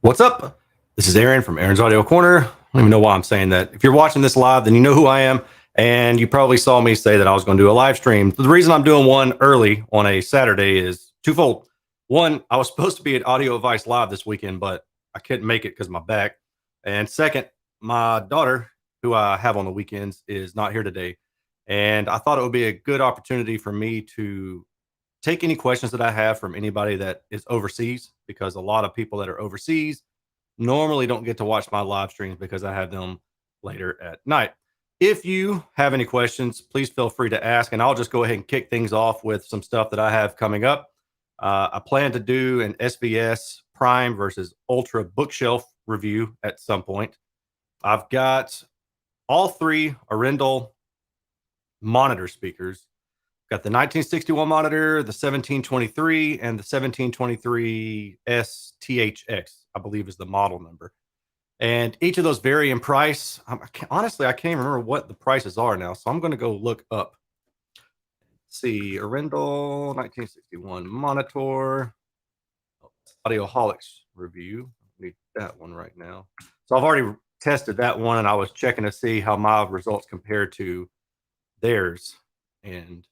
What's up? This is Aaron from Aaron's Audio Corner. I don't even know why I'm saying that. If you're watching this live, then you know who I am. And you probably saw me say that I was going to do a live stream. The reason I'm doing one early on a Saturday is twofold. One, I was supposed to be at Audio Advice Live this weekend, but I couldn't make it because of my back. And second, my daughter, who I have on the weekends, is not here today. And I thought it would be a good opportunity for me to take any questions that I have from anybody that is overseas, because a lot of people that are overseas normally don't get to watch my live streams because I have them later at night. If you have any questions, please feel free to ask, and I'll just go ahead and kick things off with some stuff that I have coming up. I plan to do an SVS Prime versus Ultra bookshelf review at some point. I've got all three Arendal monitor speakers. Got the 1961 monitor, the 1723, and the 1723 STHX, I believe is the model number. And each of those vary in price. Honestly, I can't even remember what the prices are now, so I'm going to go look up. Let's see, Arendal 1961 monitor, Audioholics review. I need that one right now. So I've already tested that one, and I was checking to see how my results compare to theirs, and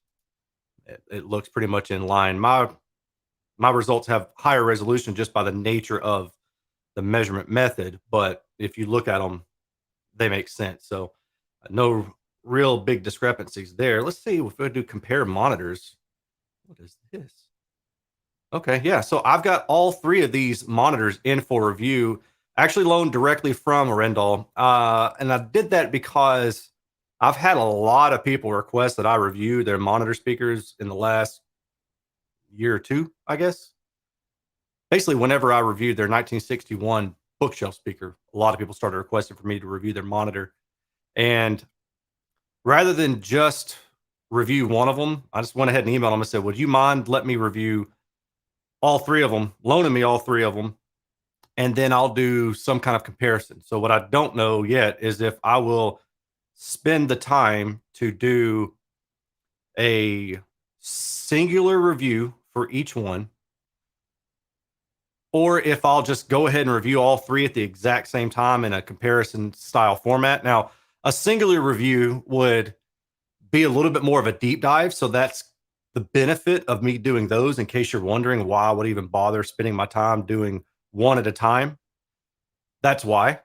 it looks pretty much in line. My results have higher resolution just by the nature of the measurement method, but if you look at them, they make sense. So no real big discrepancies there. Let's see if we do compare monitors. What is this? Okay, yeah. So I've got all three of these monitors in for review, actually loaned directly from Arendal. And I did that because I've had a lot of people request that I review their monitor speakers in the last year or two, I guess. Basically, whenever I reviewed their 1961 bookshelf speaker, a lot of people started requesting for me to review their monitor. And rather than just review one of them, I just went ahead and emailed them and said, would you mind letting me review all three of them, loaning me all three of them, and then I'll do some kind of comparison. So what I don't know yet is if I will spend the time to do a singular review for each one, or if I'll just go ahead and review all three at the exact same time in a comparison style format. Now, a singular review would be a little bit more of a deep dive. So that's the benefit of me doing those, in case you're wondering why I would even bother spending my time doing one at a time. That's why.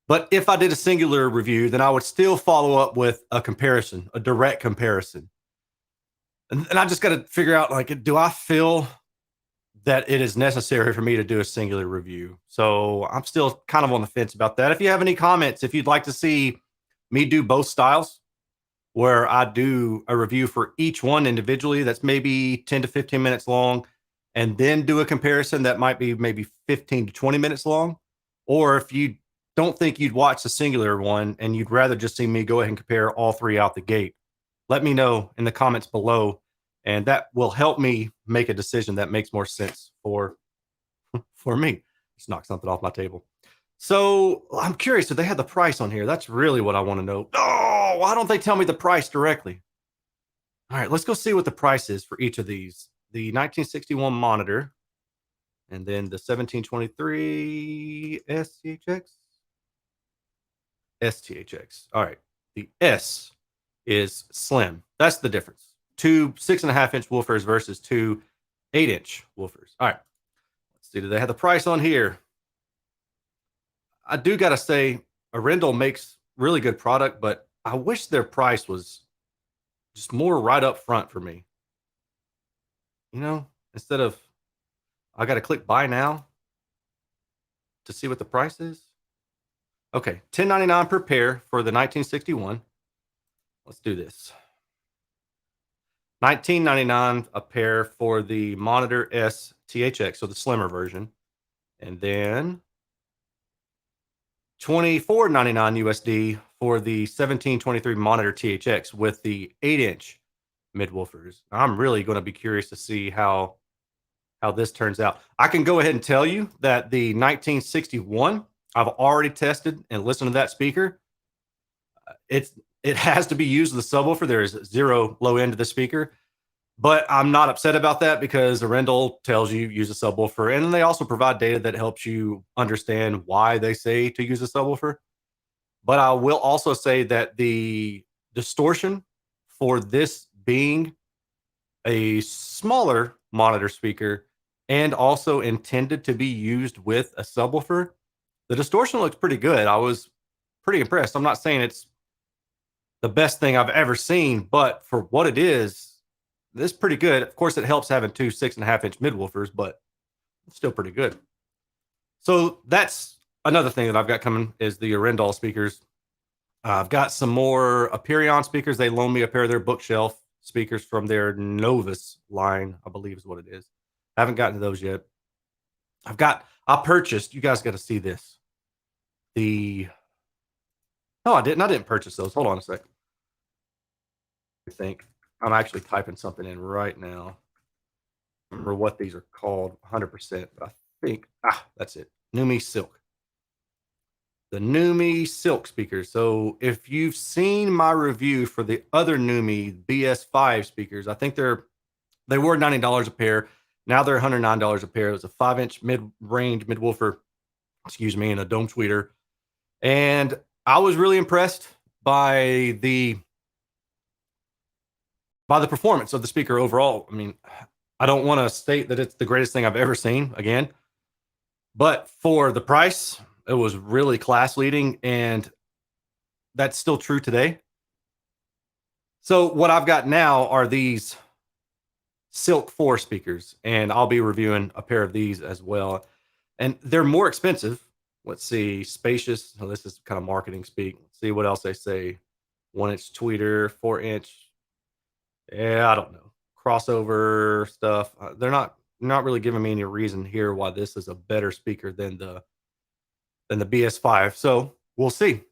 But if I did a singular review, then I would still follow up with a comparison, a direct comparison. And I just got to figure out, like, do I feel that it is necessary for me to do a singular review? So I'm still kind of on the fence about that. If you have any comments, if you'd like to see me do both styles, where I do a review for each one individually, that's maybe 10 to 15 minutes long, and then do a comparison that might be maybe 15 to 20 minutes long. Or if you don't think you'd watch the singular one and you'd rather just see me go ahead and compare all three out the gate, let me know in the comments below, and that will help me make a decision that makes more sense for me. Just knock something off my table. So I'm curious, do they have the price on here? That's really what I want to know. Oh, why don't they tell me the price directly? All right, let's go see what the price is for each of these. The 1961 monitor, and then the 1723 STHX. STHX. All right. The S is slim. That's the difference. Two 6.5-inch woofers versus two 8-inch woofers. All right. Let's see. Do they have the price on here? I do got to say, Arendal makes really good product, but I wish their price was just more right up front for me. You know, instead of I got to click buy now to see what the price is. Okay, $10.99 per pair for the 1961. Let's do this. $19.99 a pair for the Monitor S THX, so the slimmer version. And then $24.99 USD for the 1723 Monitor THX with the 8-inch mid-woofers. I'm really going to be curious to see how this turns out. I can go ahead and tell you that the 1961, I've already tested and listened to that speaker. It has to be used with the subwoofer. There is zero low end to the speaker. But I'm not upset about that because Arendelle tells you use a subwoofer, and they also provide data that helps you understand why they say to use a subwoofer. But I will also say that the distortion for this being a smaller monitor speaker and also intended to be used with a subwoofer, the distortion looks pretty good. I was pretty impressed. I'm not saying it's the best thing I've ever seen, but for what it is, this is pretty good. Of course, it helps having two 6.5-inch mid woofers, but it's still pretty good. So that's another thing that I've got coming is the Arendelle speakers. I've got some more Aperion speakers. They loaned me a pair of their bookshelf speakers from their Novus line, I believe is what it is. I haven't gotten to those yet. I purchased, you guys got to see this. No, I didn't. I didn't purchase those. Hold on a second. I think I'm actually typing something in right now. I remember what these are called 100%, but I think, that's it. Numi Silk. The Numi Silk speakers. So if you've seen my review for the other Numi BS5 speakers, I think they were $90 a pair. Now they're $109 a pair. It was a 5-inch mid-range mid-woofer, and a dome tweeter. And I was really impressed by the performance of the speaker overall. I mean, I don't want to state that it's the greatest thing I've ever seen again, but for the price, it was really class leading, and that's still true today. So what I've got now are these Silk 4 speakers, and I'll be reviewing a pair of these as well. And they're more expensive. Let's see, spacious. Oh, this is kind of marketing speak. Let's see what else they say. 1-inch tweeter, 4-inch. Yeah, I don't know. Crossover stuff. They're not really giving me any reason here why this is a better speaker than the BS5. So we'll see.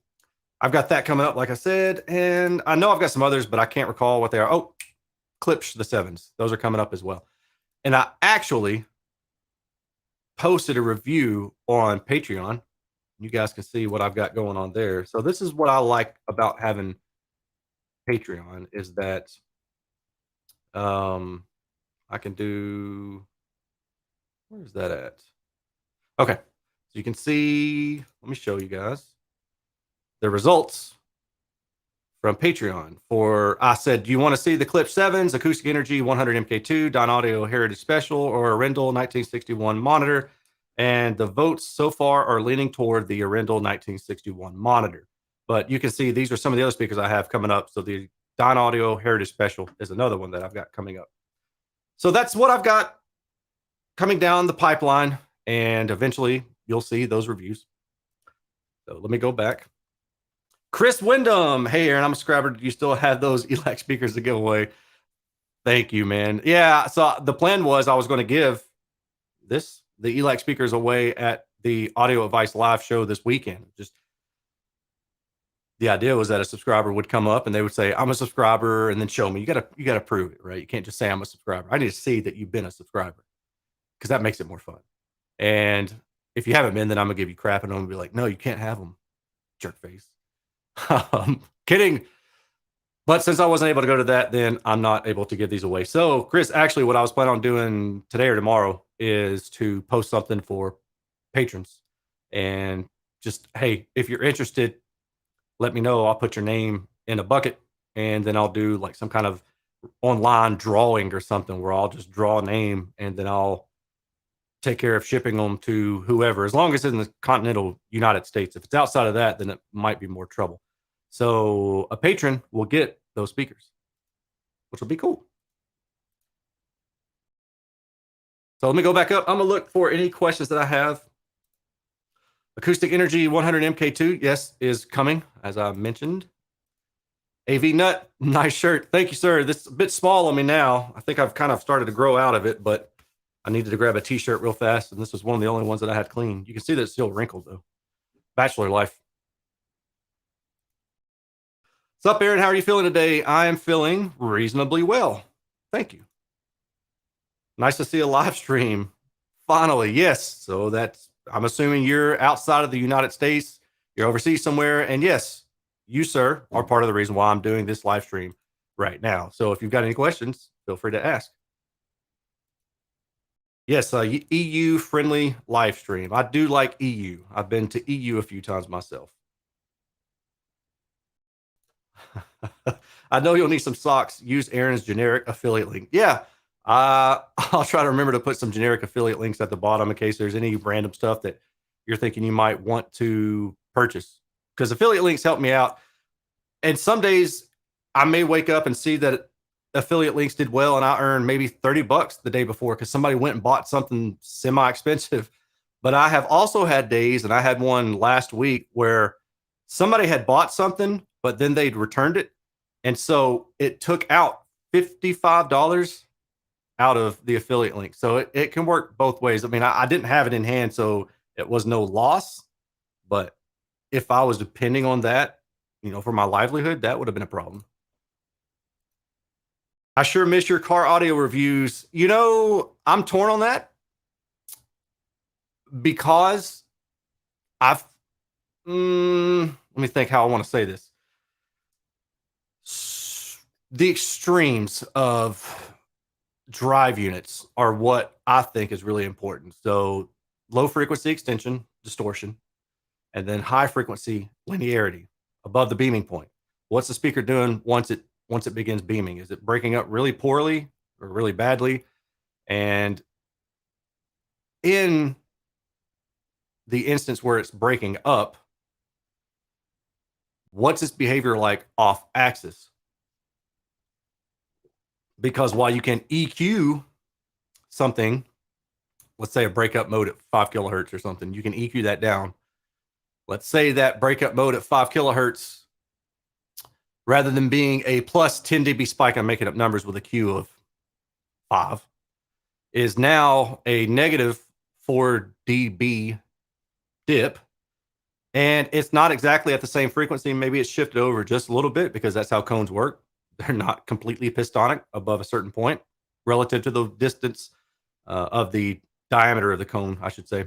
I've got that coming up, like I said, and I know I've got some others, but I can't recall what they are. Oh, Klipsch the 7s. Those are coming up as well. And I actually posted a review on Patreon. You guys can see what I've got going on there. So this is what I like about having Patreon is that I can do, where's that at? Okay. So you can see, let me show you guys the results from Patreon I said, do you want to see the Klipsch 7s, Acoustic Energy 100 MK2, Dynaudio Heritage Special, or Arendelle 1961 monitor? And the votes so far are leaning toward the Arendelle 1961 monitor. But you can see these are some of the other speakers I have coming up. So the Dynaudio Heritage Special is another one that I've got coming up. So that's what I've got coming down the pipeline, and eventually you'll see those reviews. So let me go back. Chris Wyndham. Hey, Aaron, I'm a subscriber. Do you still have those ELAC speakers to give away? Thank you, man. Yeah, so the plan was I was going to give the ELAC speakers away at the Audio Advice live show this weekend. Just the idea was that a subscriber would come up and they would say, I'm a subscriber, and then show me. You gotta prove it, right? You can't just say I'm a subscriber. I need to see that you've been a subscriber because that makes it more fun. And if you haven't been, then I'm gonna give you crap and I'm gonna be like, no, you can't have them, jerk face. Kidding. But since I wasn't able to go to that, then I'm not able to give these away. So, Chris, actually, what I was planning on doing today or tomorrow is to post something for patrons. And just, hey, if you're interested, let me know. I'll put your name in a bucket, and then I'll do like some kind of online drawing or something where I'll just draw a name, and then I'll take care of shipping them to whoever, as long as it's in the continental United States. If it's outside of that, then it might be more trouble. So a patron will get those speakers, which will be cool. So let me go back up. I'm gonna look for any questions that I have. Acoustic Energy 100 MK2, yes, is coming, as I mentioned. AV Nut, nice shirt. Thank you, sir. This is a bit small on me now. I think I've kind of started to grow out of it, but I needed to grab a t-shirt real fast, and this was one of the only ones that I had clean. You can see that it's still wrinkled, though. Bachelor life. What's up, Aaron? How are you feeling today? I am feeling reasonably well. Thank you. Nice to see a live stream. Finally, yes. So I'm assuming you're outside of the United States. You're overseas somewhere. And yes, you, sir, are part of the reason why I'm doing this live stream right now. So if you've got any questions, feel free to ask. Yes, EU friendly live stream. I do like EU. I've been to EU a few times myself. I know you'll need some socks. Use Aaron's generic affiliate link. Yeah, I'll try to remember to put some generic affiliate links at the bottom in case there's any random stuff that you're thinking you might want to purchase. Because affiliate links help me out. And some days I may wake up and see that affiliate links did well and I earned maybe $30 the day before because somebody went and bought something semi expensive. But I have also had days, and I had one last week where somebody had bought something, but then they'd returned it. And so it took out $55 out of the affiliate link. So it can work both ways. I mean, I didn't have it in hand, so it was no loss. But if I was depending on that, for my livelihood, that would have been a problem. I sure miss your car audio reviews. I'm torn on that because I've, let me think how I want to say this. The extremes of drive units are what I think is really important. So low frequency extension, distortion, and then high frequency linearity above the beaming point. What's the speaker doing once it begins beaming? Is it breaking up really poorly or really badly? And in the instance where it's breaking up, what's its behavior like off axis? Because while you can EQ something, let's say a breakup mode at 5 kilohertz or something, you can EQ that down. Let's say that breakup mode at 5 kilohertz, rather than being a plus 10 dB spike, I'm making up numbers with a Q of 5, is now a negative 4 dB dip. And it's not exactly at the same frequency. Maybe it's shifted over just a little bit because that's how cones work. They're not completely pistonic above a certain point relative to the distance of the diameter of the cone, I should say.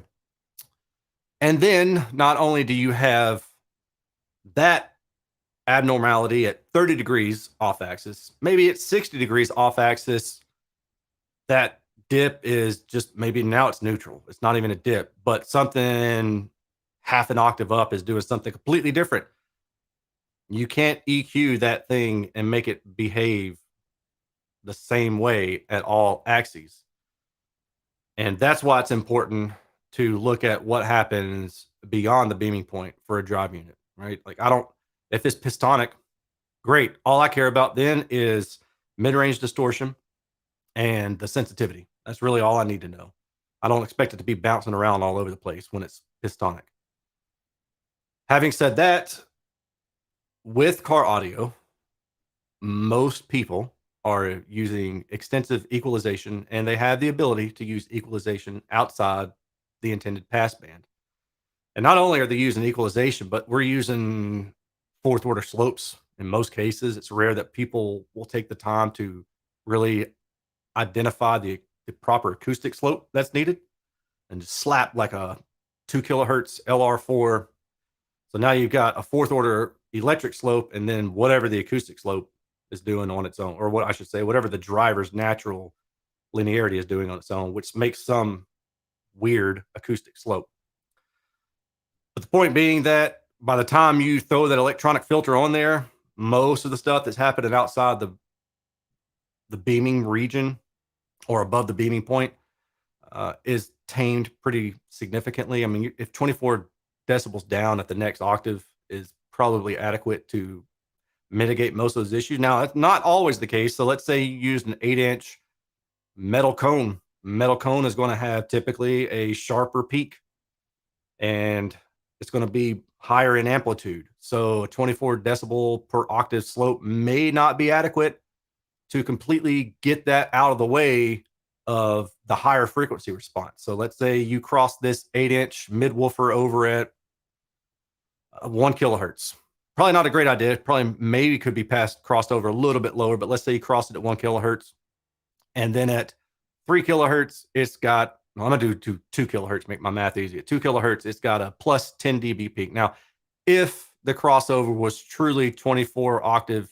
And then not only do you have that abnormality at 30 degrees off axis, maybe it's 60 degrees off axis. That dip is just maybe now it's neutral. It's not even a dip, but something half an octave up is doing something completely different. You can't EQ that thing and make it behave the same way at all axes. And that's why it's important to look at what happens beyond the beaming point for a drive unit, right? Like if it's pistonic, great. All I care about then is mid-range distortion and the sensitivity. That's really all I need to know. I don't expect it to be bouncing around all over the place when it's pistonic. Having said that, with car audio, most people are using extensive equalization, and they have the ability to use equalization outside the intended passband. And not only are they using equalization, but we're using fourth order slopes in most cases. It's rare that people will take the time to really identify the proper acoustic slope that's needed and just slap like a 2 kilohertz LR4. So now you've got a fourth order electric slope and then whatever the acoustic slope is doing on its own, or what I should say, whatever the driver's natural linearity is doing on its own, which makes some weird acoustic slope. But the point being that by the time you throw that electronic filter on there, most of the stuff that's happening outside the beaming region or above the beaming point is tamed pretty significantly. I mean, if 24 decibels down at the next octave is probably adequate to mitigate most of those issues. Now, it's not always the case. So let's say you used an 8-inch metal cone. Metal cone is going to have typically a sharper peak, and it's going to be higher in amplitude. So a 24 decibel per octave slope may not be adequate to completely get that out of the way of the higher frequency response. So let's say you cross this 8-inch mid-woofer over at 1 kilohertz. Probably not a great idea. Probably maybe could be crossed over a little bit lower, but let's say you cross it at 1 kilohertz. And then at 3 kilohertz, it's got, well, I'm going to do 2 kilohertz, make my math easy. At 2 kilohertz, it's got a plus 10 dB peak. Now, if the crossover was truly 24 octave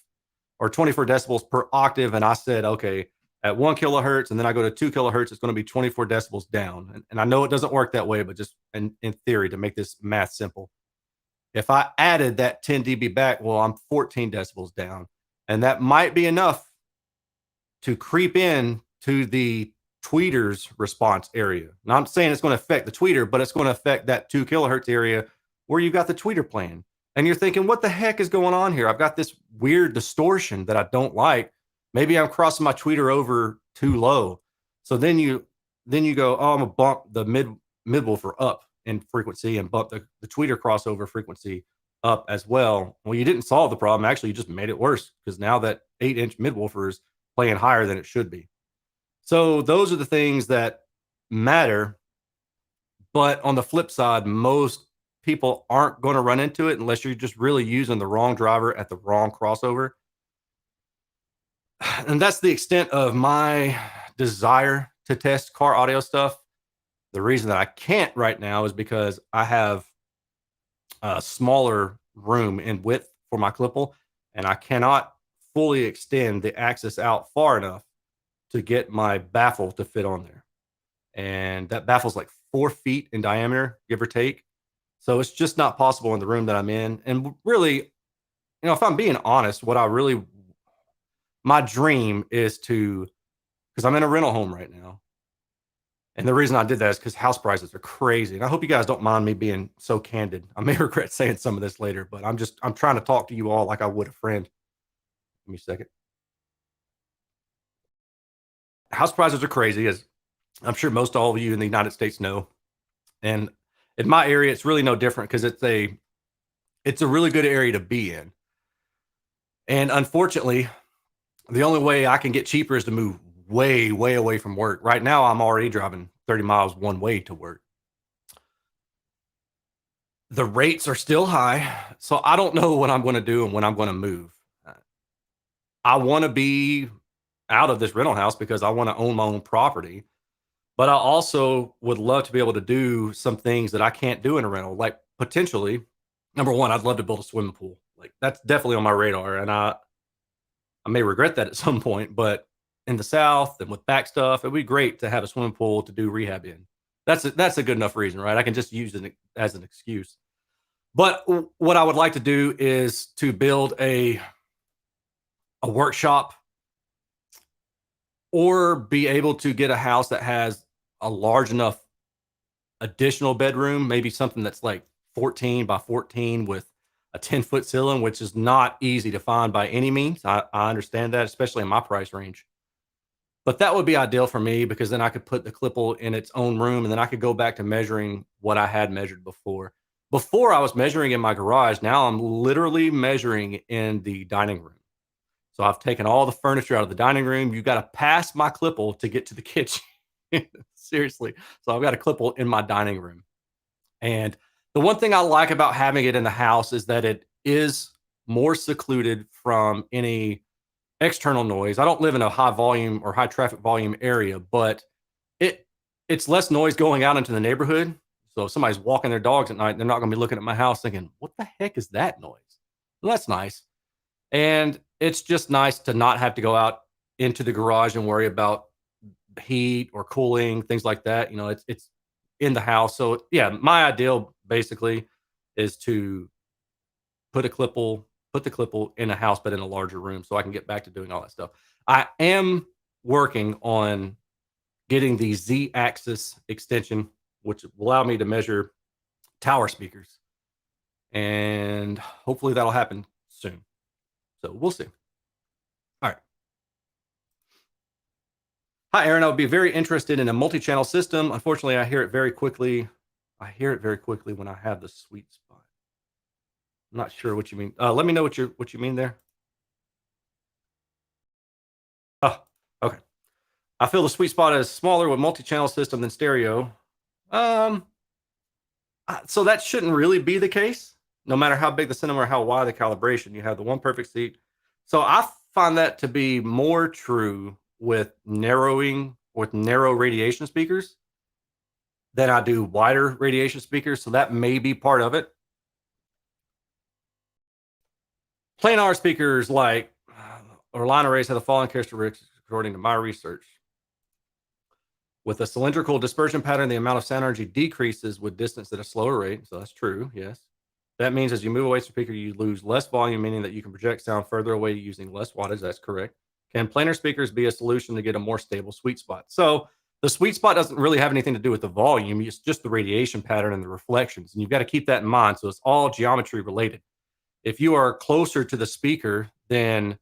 or 24 decibels per octave, and I said, okay, at 1 kilohertz, and then I go to 2 kilohertz, it's going to be 24 decibels down. And I know it doesn't work that way, but just in theory, to make this math simple, if I added that 10 dB back, well, I'm 14 decibels down. And that might be enough to creep in to the tweeter's response area. Now, I'm saying it's going to affect the tweeter, but it's going to affect that 2 kilohertz area where you've got the tweeter playing. And you're thinking, what the heck is going on here? I've got this weird distortion that I don't like. Maybe I'm crossing my tweeter over too low. So then you go, oh, I'm gonna bump the midwoofer up in frequency and bump the tweeter crossover frequency up as well. Well, you didn't solve the problem. Actually, you just made it worse because now that 8-inch midwoofer is playing higher than it should be. So those are the things that matter. But on the flip side, most people aren't going to run into it unless you're just really using the wrong driver at the wrong crossover. And that's the extent of my desire to test car audio stuff. The reason that I can't right now is because I have a smaller room in width for my Klippel, and I cannot fully extend the axis out far enough to get my baffle to fit on there. And that baffle's like 4 feet in diameter, give or take. So it's just not possible in the room that I'm in. And really, if I'm being honest, my dream is to, because I'm in a rental home right now. And the reason I did that is because house prices are crazy. And I hope you guys don't mind me being so candid. I may regret saying some of this later, but I'm trying to talk to you all like I would a friend. Give me a second. House prices are crazy, as I'm sure most all of you in the United States know. And in my area, it's really no different because it's a really good area to be in. And unfortunately, the only way I can get cheaper is to move way, way away from work. Right now, I'm already driving 30 miles one way to work. The rates are still high, so I don't know what I'm going to do and when I'm going to move. I want to be out of this rental house because I want to own my own property, but I also would love to be able to do some things that I can't do in a rental. Like potentially, number one, I'd love to build a swimming pool. Like that's definitely on my radar, and I may regret that at some point, but in the South and with back stuff, it'd be great to have a swimming pool to do rehab in. That's a good enough reason, right? I can just use it as an excuse. But what I would like to do is to build a workshop, or be able to get a house that has a large enough additional bedroom, maybe something that's like 14 by 14 with a 10-foot ceiling, which is not easy to find by any means. I understand that, especially in my price range. But that would be ideal for me because then I could put the Klippel in its own room and then I could go back to measuring what I had measured before. Before I was measuring in my garage. Now I'm literally measuring in the dining room. So I've taken all the furniture out of the dining room. You got to pass my Klippel to get to the kitchen. Seriously. So I've got a Klippel in my dining room. And the one thing I like about having it in the house is that it is more secluded from any external noise. I don't live in a high volume or high traffic volume area, but it's less noise going out into the neighborhood. So if somebody's walking their dogs at night, they're not going to be looking at my house thinking, what the heck is that noise? Well, that's nice. And it's just nice to not have to go out into the garage and worry about heat or cooling, things like that. It's in the house. So yeah, my ideal basically is to put the Klippel in a house, but in a larger room so I can get back to doing all that stuff. I am working on getting the Z-axis extension, which will allow me to measure tower speakers. And hopefully that'll happen soon. So we'll see. All right. Hi, Aaron. I would be very interested in a multi-channel system. Unfortunately, I hear it very quickly. When I have the sweet spot. I'm not sure what you mean. Let me know what you mean there. Oh, okay. I feel the sweet spot is smaller with multi-channel system than stereo. So that shouldn't really be the case. No matter how big the cinema or how wide the calibration, you have the one perfect seat. So I find that to be more true with narrow radiation speakers than I do wider radiation speakers. So that may be part of it. Planar speakers like or line arrays have the following characteristics according to my research. With a cylindrical dispersion pattern, the amount of sound energy decreases with distance at a slower rate. So that's true, yes. That means as you move away from the speaker, you lose less volume, meaning that you can project sound further away using less wattage. That's correct. Can planar speakers be a solution to get a more stable sweet spot? So the sweet spot doesn't really have anything to do with the volume. It's just the radiation pattern and the reflections. And you've got to keep that in mind. So it's all geometry related. If you are closer to the speaker, then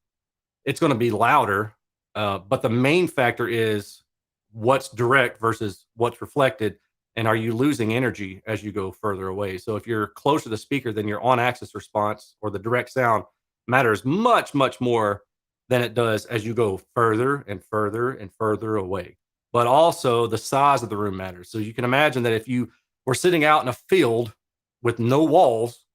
it's going to be louder. But the main factor is what's direct versus what's reflected. And are you losing energy as you go further away? So if you're closer to the speaker, then your on axis response or the direct sound matters much, much more than it does as you go further and further and further away. But also the size of the room matters. So you can imagine that if you were sitting out in a field with no walls,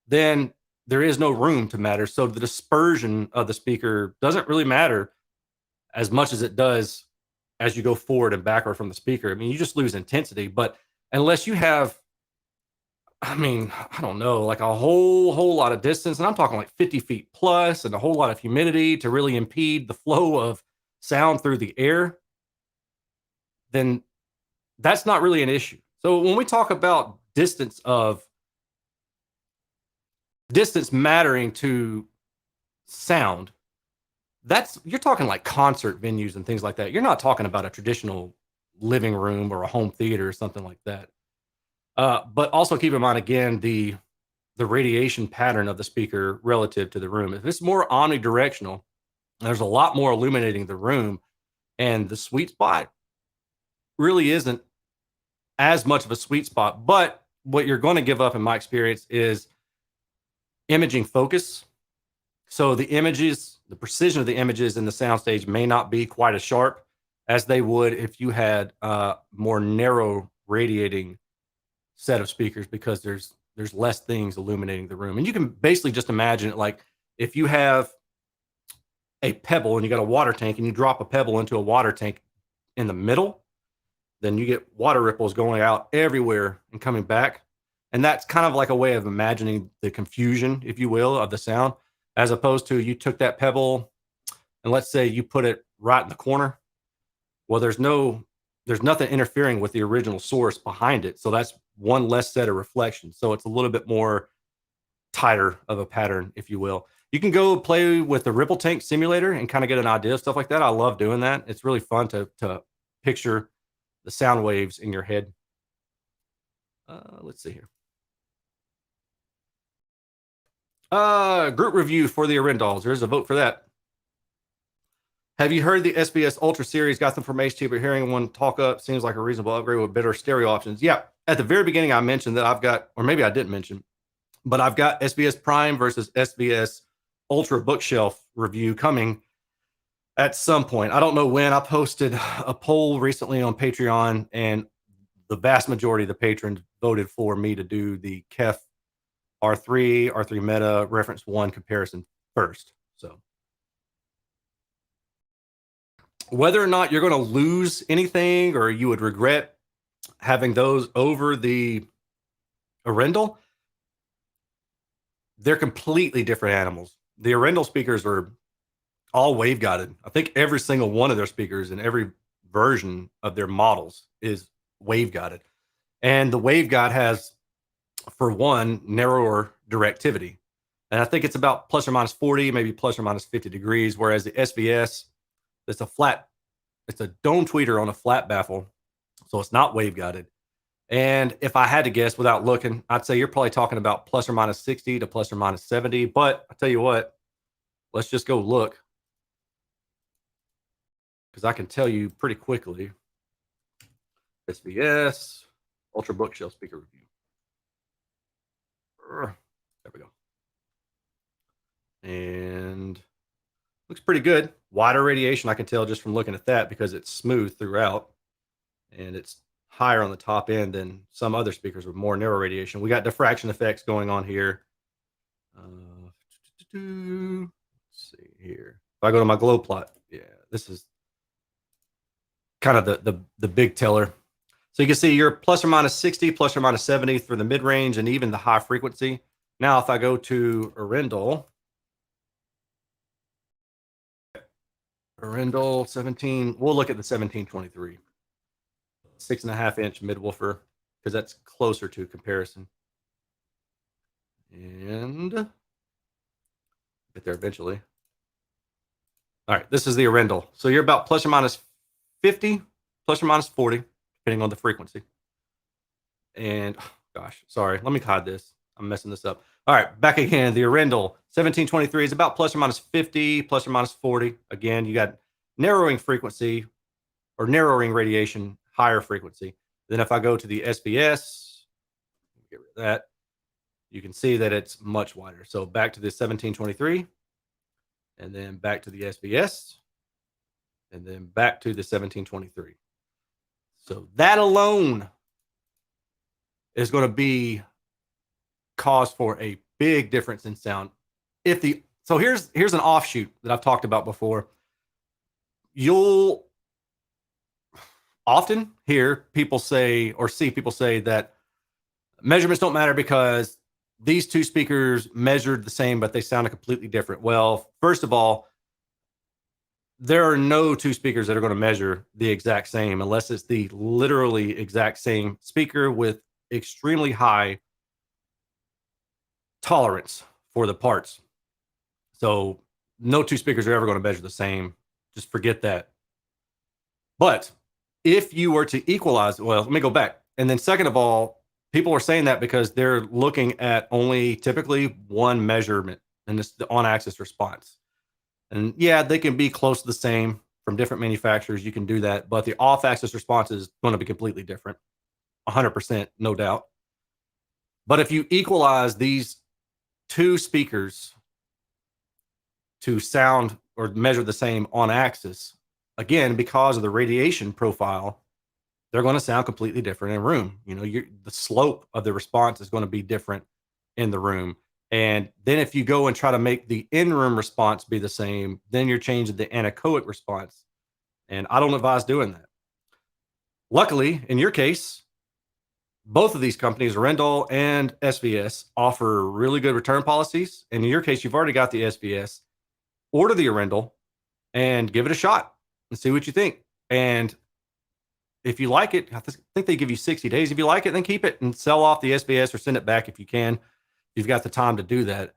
then there is no room to matter. So the dispersion of the speaker doesn't really matter as much as it does as you go forward and backward from the speaker. I mean, you just lose intensity, but unless you have, I mean, I don't know, like a whole lot of distance, and I'm talking like 50 feet plus and a whole lot of humidity to really impede the flow of sound through the air, then that's not really an issue. So when we talk about distance mattering to sound, you're talking like concert venues and things like that. You're not talking about a traditional living room or a home theater or something like that. But also keep in mind again the radiation pattern of the speaker relative to the room. If it's more omnidirectional, there's a lot more illuminating the room, and the sweet spot really isn't as much of a sweet spot. But what you're going to give up, in my experience, is imaging focus. So the images, the precision of the images in the soundstage may not be quite as sharp as they would if you had a more narrow radiating set of speakers, because there's less things illuminating the room. And you can basically just imagine it like if you have a pebble and you got a water tank and you drop a pebble into a water tank in the middle, then you get water ripples going out everywhere and coming back. And that's kind of like a way of imagining the confusion, if you will, of the sound, as opposed to you took that pebble and let's say you put it right in the corner. Well, there's nothing interfering with the original source behind it. So that's one less set of reflections. So it's a little bit more tighter of a pattern, if you will. You can go play with the Ripple Tank simulator and kind of get an idea of stuff like that. I love doing that. It's really fun to picture the sound waves in your head. Let's see here. Group review for the Arendals. There's a vote for that. Have you heard the SBS Ultra series? Got them from HT, but hearing one talk up seems like a reasonable upgrade with better stereo options. Yeah, at the very beginning, I mentioned that I've got, or maybe I didn't mention, but I've got SBS Prime versus SBS Ultra bookshelf review coming at some point. I don't know when. I posted a poll recently on Patreon, and the vast majority of the patrons voted for me to do the KEF R3 Meta Reference 1 comparison first. So whether or not you're going to lose anything or you would regret having those over the Arendal, they're completely different animals. The Arendal speakers are all waveguided. I think every single one of their speakers in every version of their models is waveguided. And the waveguide has, for one, narrower directivity. And I think it's about plus or minus 40, maybe plus or minus 50 degrees, whereas the SVS, it's a dome tweeter on a flat baffle, so it's not waveguided. And if I had to guess without looking, I'd say you're probably talking about plus or minus 60 to plus or minus 70. But I tell you what, let's just go look, because I can tell you pretty quickly. SVS Ultra Bookshelf Speaker Review. There we go. And looks pretty good. Wider radiation, I can tell just from looking at that, because it's smooth throughout and it's higher on the top end than some other speakers with more narrow radiation. We got diffraction effects going on here. Let's see here. If I go to my glow plot, yeah, this is kind of the big teller. So you can see you're plus or minus 60, plus or minus 70 for the mid range and even the high frequency. Now, if I go to Arendal, Arendal 17. We'll look at the 1723. 6.5-inch midwoofer, because that's closer to comparison. And get there eventually. All right, this is the Arendal. So you're about plus or minus 50, plus or minus 40, depending on the frequency. And gosh, sorry, let me hide this. I'm messing this up. All right, back again. The Arendal 1723 is about plus or minus 50, plus or minus 40. Again, you got narrowing frequency or narrowing radiation, higher frequency. Then if I go to the SVS, get rid of that, you can see that it's much wider. So back to the 1723, and then back to the SVS, and then back to the 1723. So that alone is going to be cause for a big difference in sound. So here's an offshoot that I've talked about before. You'll often hear people say or see people say that measurements don't matter because these two speakers measured the same, but they sounded completely different. Well, first of all, there are no two speakers that are going to measure the exact same unless it's the literally exact same speaker with extremely high tolerance for the parts. So no two speakers are ever going to measure the same. Just forget that. But if you were to equalize, well, let me go back. And then second of all, people are saying that because they're looking at only typically one measurement, and it's the on-axis response. And yeah, they can be close to the same from different manufacturers. You can do that, but the off-axis response is going to be completely different, 100%, no doubt. But if you equalize these two speakers to sound or measure the same on axis, again, because of the radiation profile, they're going to sound completely different in room. You know, the slope of the response is going to be different in the room. And then if you go and try to make the in-room response be the same, then you're changing the anechoic response. And I don't advise doing that. Luckily, in your case, both of these companies, Arendal and SVS, offer really good return policies. And in your case, you've already got the SVS. Order the Arendal and give it a shot and see what you think. And if you like it, I think they give you 60 days. If you like it, then keep it and sell off the SVS or send it back if you can. You've got the time to do that.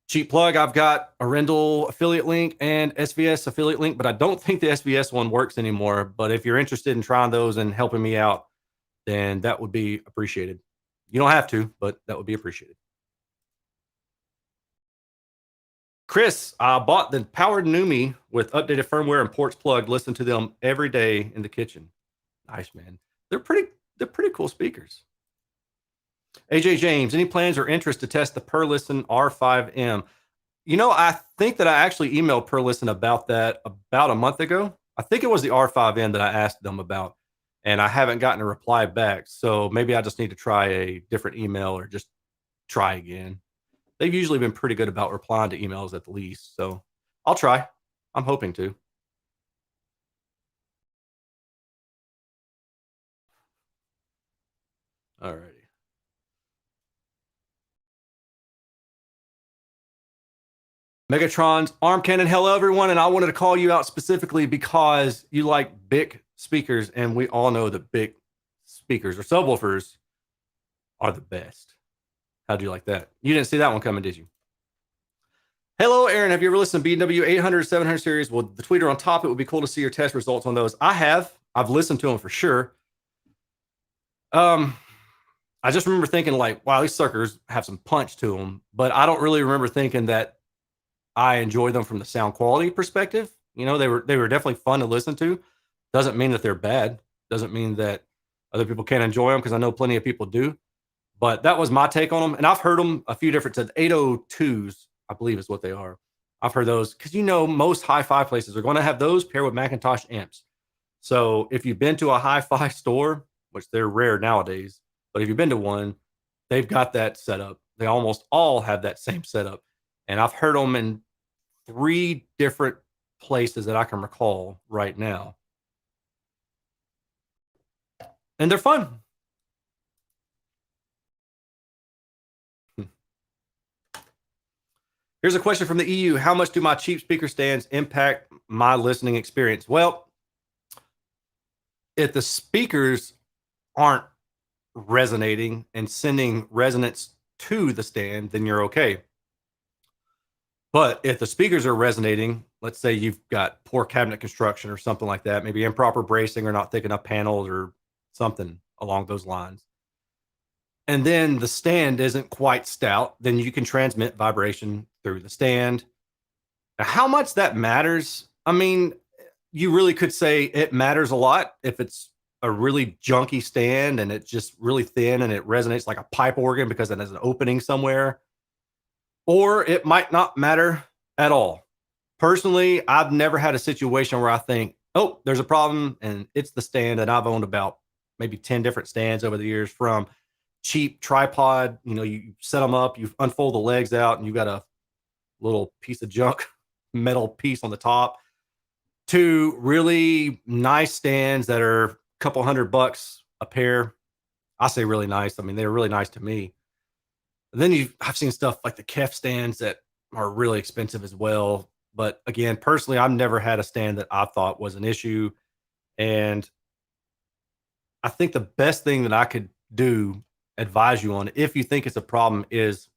Cheap plug, I've got Arendal affiliate link and SVS affiliate link, but I don't think the SVS one works anymore. But if you're interested in trying those and helping me out, then that would be appreciated. You don't have to, but that would be appreciated. Chris, I bought the powered Numi with updated firmware and ports plugged. Listen to them every day in the kitchen. Nice, man. They're pretty cool speakers. AJ James, any plans or interest to test the Perlisten R5M? You know, I think that I actually emailed Perlisten about that about a month ago. I think it was the R5M that I asked them about, and I haven't gotten a reply back. So maybe I just need to try a different email or just try again. They've usually been pretty good about replying to emails at the least. So I'll try. I'm hoping to. All righty. Megatron's arm cannon. Hello, everyone. And I wanted to call you out specifically because you like big speakers, and we all know that big speakers or subwoofers are the best. How'd you like that? You didn't see that one coming, did you? Hello, Aaron. Have you ever listened to BW 800, 700 series? Well, the tweeter on top, it would be cool to see your test results on those. I have. I've listened to them for sure. I just remember thinking like, wow, these suckers have some punch to them, but I don't really remember thinking that I enjoy them from the sound quality perspective. You know, they were definitely fun to listen to. Doesn't mean that they're bad. Doesn't mean that other people can't enjoy them because I know plenty of people do. But that was my take on them, and I've heard them a few different times. 802s, I believe, is what they are. I've heard those because you know most hi-fi places are going to have those paired with Macintosh amps. So if you've been to a hi-fi store, which they're rare nowadays, but if you've been to one, they've got that setup. They almost all have that same setup, and I've heard them in 3 different places that I can recall right now, and they're fun. Here's a question from the EU. How much do my cheap speaker stands impact my listening experience? Well, if the speakers aren't resonating and sending resonance to the stand, then you're okay. But if the speakers are resonating, let's say you've got poor cabinet construction or something like that, maybe improper bracing or not thick enough panels or something along those lines, and then the stand isn't quite stout, then you can transmit vibration through the stand. Now, how much that matters? I mean, you really could say it matters a lot if it's a really junky stand and it's just really thin and it resonates like a pipe organ because it has an opening somewhere, or it might not matter at all. Personally, I've never had a situation where I think, oh, there's a problem and it's the stand. And I've owned about maybe 10 different stands over the years, from cheap tripod, you set them up, you unfold the legs out, and you got a little piece of junk metal piece on the top, to really nice stands that are a couple $100 a pair. I say really nice. I mean, they're really nice to me. Then I've seen stuff like the Kef stands that are really expensive as well. But again, personally, I've never had a stand that I thought was an issue. And I think the best thing that I could do, advise you on, if you think it's a problem, is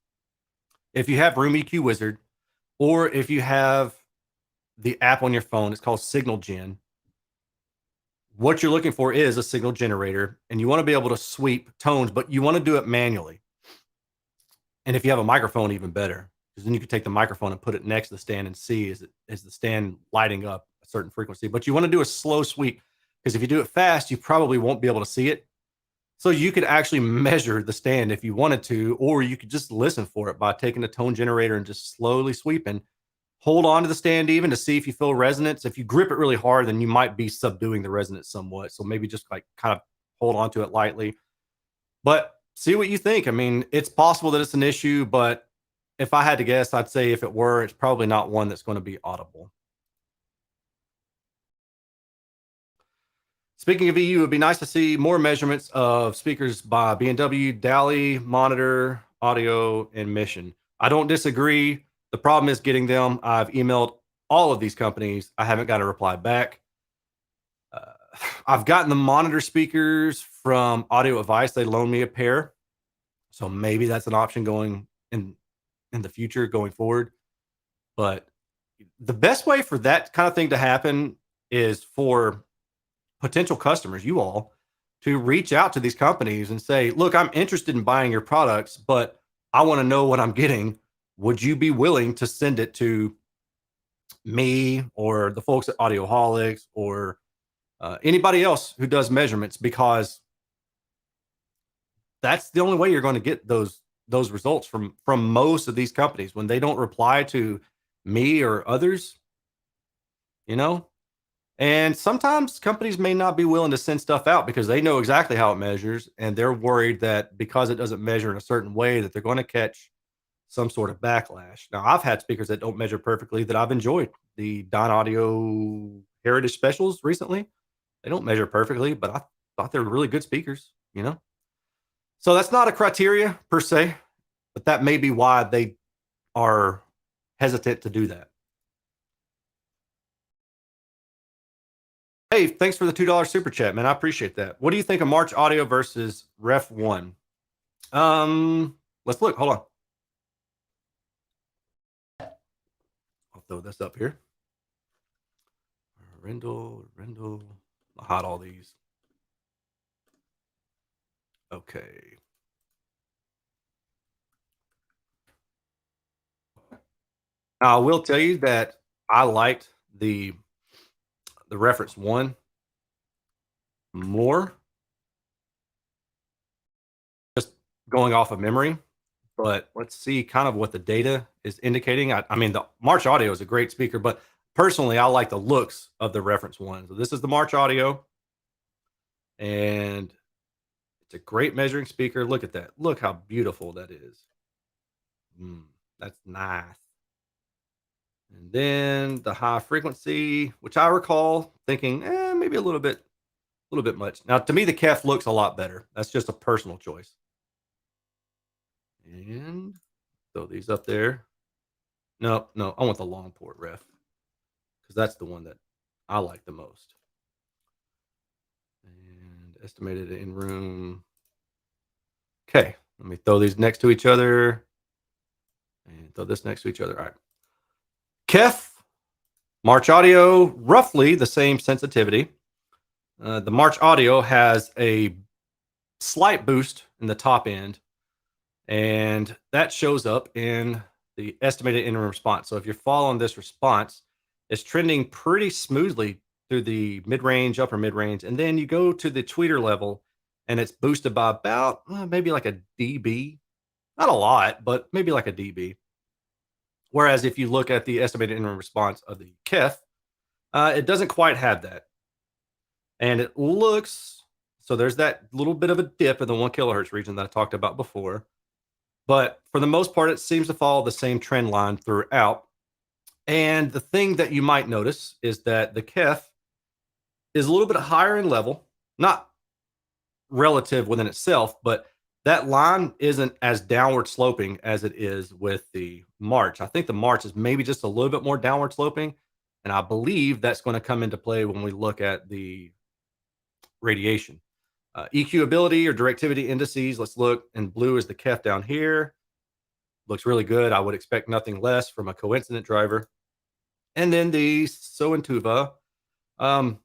if you have Room EQ Wizard, or if you have the app on your phone, it's called Signal Gen. What you're looking for is a signal generator, and you want to be able to sweep tones, but you want to do it manually. And if you have a microphone, even better, because then you can take the microphone and put it next to the stand and see, is the stand lighting up a certain frequency. But you want to do a slow sweep, because if you do it fast, you probably won't be able to see it. So you could actually measure the stand if you wanted to, or you could just listen for it by taking a tone generator and just slowly sweeping. Hold on to the stand even to see if you feel resonance. If you grip it really hard, then you might be subduing the resonance somewhat. So maybe just like kind of hold on to it lightly, but see what you think. I mean, it's possible that it's an issue, but if I had to guess, I'd say if it were, it's probably not one that's going to be audible. Speaking of EU, it'd be nice to see more measurements of speakers by B&W, Dally, Monitor, Audio, and Mission. I don't disagree. The problem is getting them. I've emailed all of these companies. I haven't got a reply back. Uh, I've gotten the Monitor speakers from Audio Advice. They loaned me a pair. So maybe that's an option going in the future going forward. But the best way for that kind of thing to happen is for potential customers, you all, to reach out to these companies and say, look, I'm interested in buying your products, but I want to know what I'm getting. Would you be willing to send it to me or the folks at Audioholics, or anybody else who does measurements? Because that's the only way you're going to get those results from most of these companies. When they don't reply to me or others, you know, and sometimes companies may not be willing to send stuff out because they know exactly how it measures, and they're worried that because it doesn't measure in a certain way that they're going to catch some sort of backlash. Now, I've had speakers that don't measure perfectly that I've enjoyed. The Don Audio Heritage Specials recently, they don't measure perfectly, but I thought they were really good speakers, you know? So that's not a criteria per se, but that may be why they are hesitant to do that. Hey, thanks for the $2 super chat, man. I appreciate that. What do you think of March Audio versus Ref 1? Let's look. Hold on. I'll throw this up here. Rendell. I'll hide all these. Okay. Now, I will tell you that I liked the reference one more, just going off of memory. But let's see kind of what the data is indicating. I mean, the March Audio is a great speaker, but personally, I like the looks of the reference one. So this is the March Audio, and it's a great measuring speaker. Look at that. Look how beautiful that is. That's nice. And then the high frequency, which I recall thinking, maybe a little bit much. Now, to me, the Kef looks a lot better. That's just a personal choice. And throw these up there. No, no, I want the long port ref because that's the one that I like the most. And estimated in room. Okay, let me throw these next to each other and throw this next to each other. All right. KEF, March Audio, roughly the same sensitivity. The March Audio has a slight boost in the top end, and that shows up in the estimated interim response. So if you're following this response, it's trending pretty smoothly through the mid range, upper mid range, and then you go to the tweeter level, and it's boosted by about maybe like a dB, not a lot, but maybe like a dB. Whereas if you look at the estimated interim response of the KEF, it doesn't quite have that, and it looks so there's that little bit of a dip in the 1 kilohertz region that I talked about before. But for the most part, it seems to follow the same trend line throughout. And the thing that you might notice is that the KEF is a little bit higher in level, not relative within itself, but that line isn't as downward sloping as it is with the March. I think the March is maybe just a little bit more downward sloping. And I believe that's going to come into play when we look at the radiation. EQ ability or directivity indices, let's look. In blue is the KEF down here. Looks really good. I would expect nothing less from a coincident driver. And then the Sointuva. Um,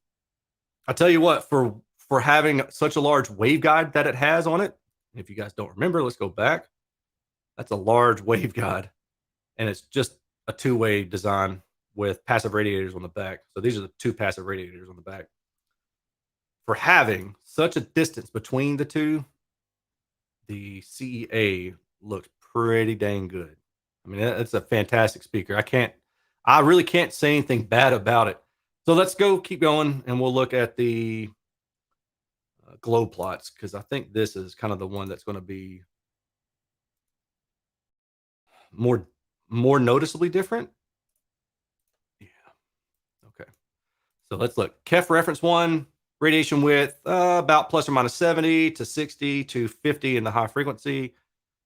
I tell you what, for having such a large waveguide that it has on it, if you guys don't remember, let's go back. That's a large waveguide, and it's just a two-way design with passive radiators on the back. So these are the two passive radiators on the back. For having such a distance between the two, the CEA looks pretty dang good. I mean, it's a fantastic speaker. I really can't say anything bad about it. So let's keep going, and we'll look at the glow plots because I think this is kind of the one that's going to be more more noticeably different. Yeah. Okay. So let's look. KEF reference one, radiation width about plus or minus 70 to 60 to 50 in the high frequency.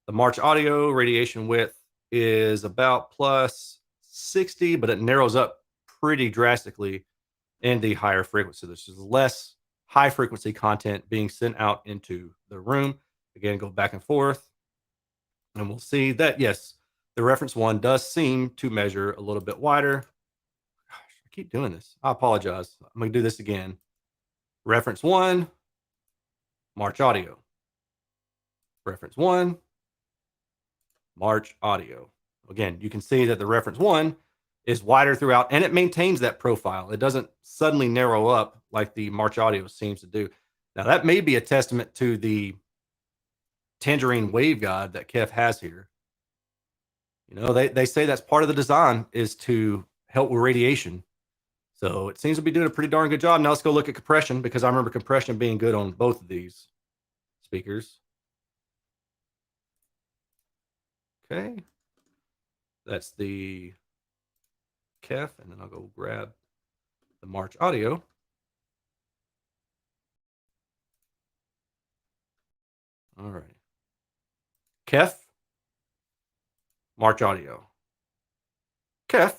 The March Audio radiation width is about plus 60, but it narrows up pretty drastically in the higher frequency. There's just less high frequency content being sent out into the room. Again, go back and forth, and we'll see that, yes, the reference one does seem to measure a little bit wider. Gosh, I keep doing this. I apologize. I'm going to do this again. Reference one, March Audio. Reference one, March Audio. Again, you can see that the reference one is wider throughout, and it maintains that profile. It doesn't suddenly narrow up like the March Audio seems to do. Now, that may be a testament to the tangerine waveguide that KEF has here. You know, they say that's part of the design is to help with radiation. So it seems to be doing a pretty darn good job. Now let's go look at compression because I remember compression being good on both of these speakers. Okay. That's the KEF, and then I'll go grab the March Audio. All right. KEF, March Audio. KEF,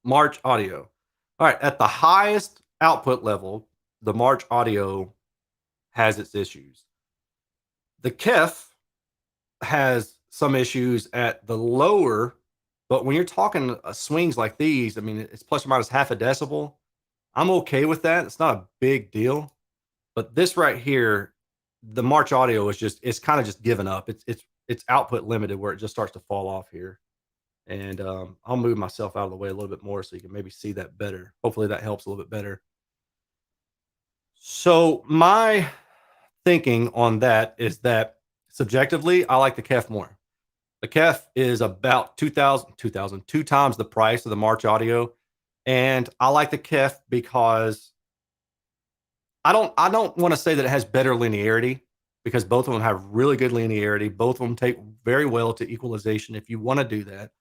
March Audio. All right. At the highest output level, the March Audio has its issues. The KEF has some issues at the lower, but when you're talking swings like these, I mean, it's plus or minus half a decibel. I'm okay with that. It's not a big deal. But this right here, the March Audio is it's kind of just given up. It's output limited where it just starts to fall off here. And I'll move myself out of the way a little bit more so you can maybe see that better. Hopefully that helps a little bit better. So my thinking on that is that subjectively, I like the KEF more. The KEF is about 2 times the price of the March Audio. And I like the KEF because I don't want to say that it has better linearity because both of them have really good linearity. Both of them take very well to equalization if you want to do that.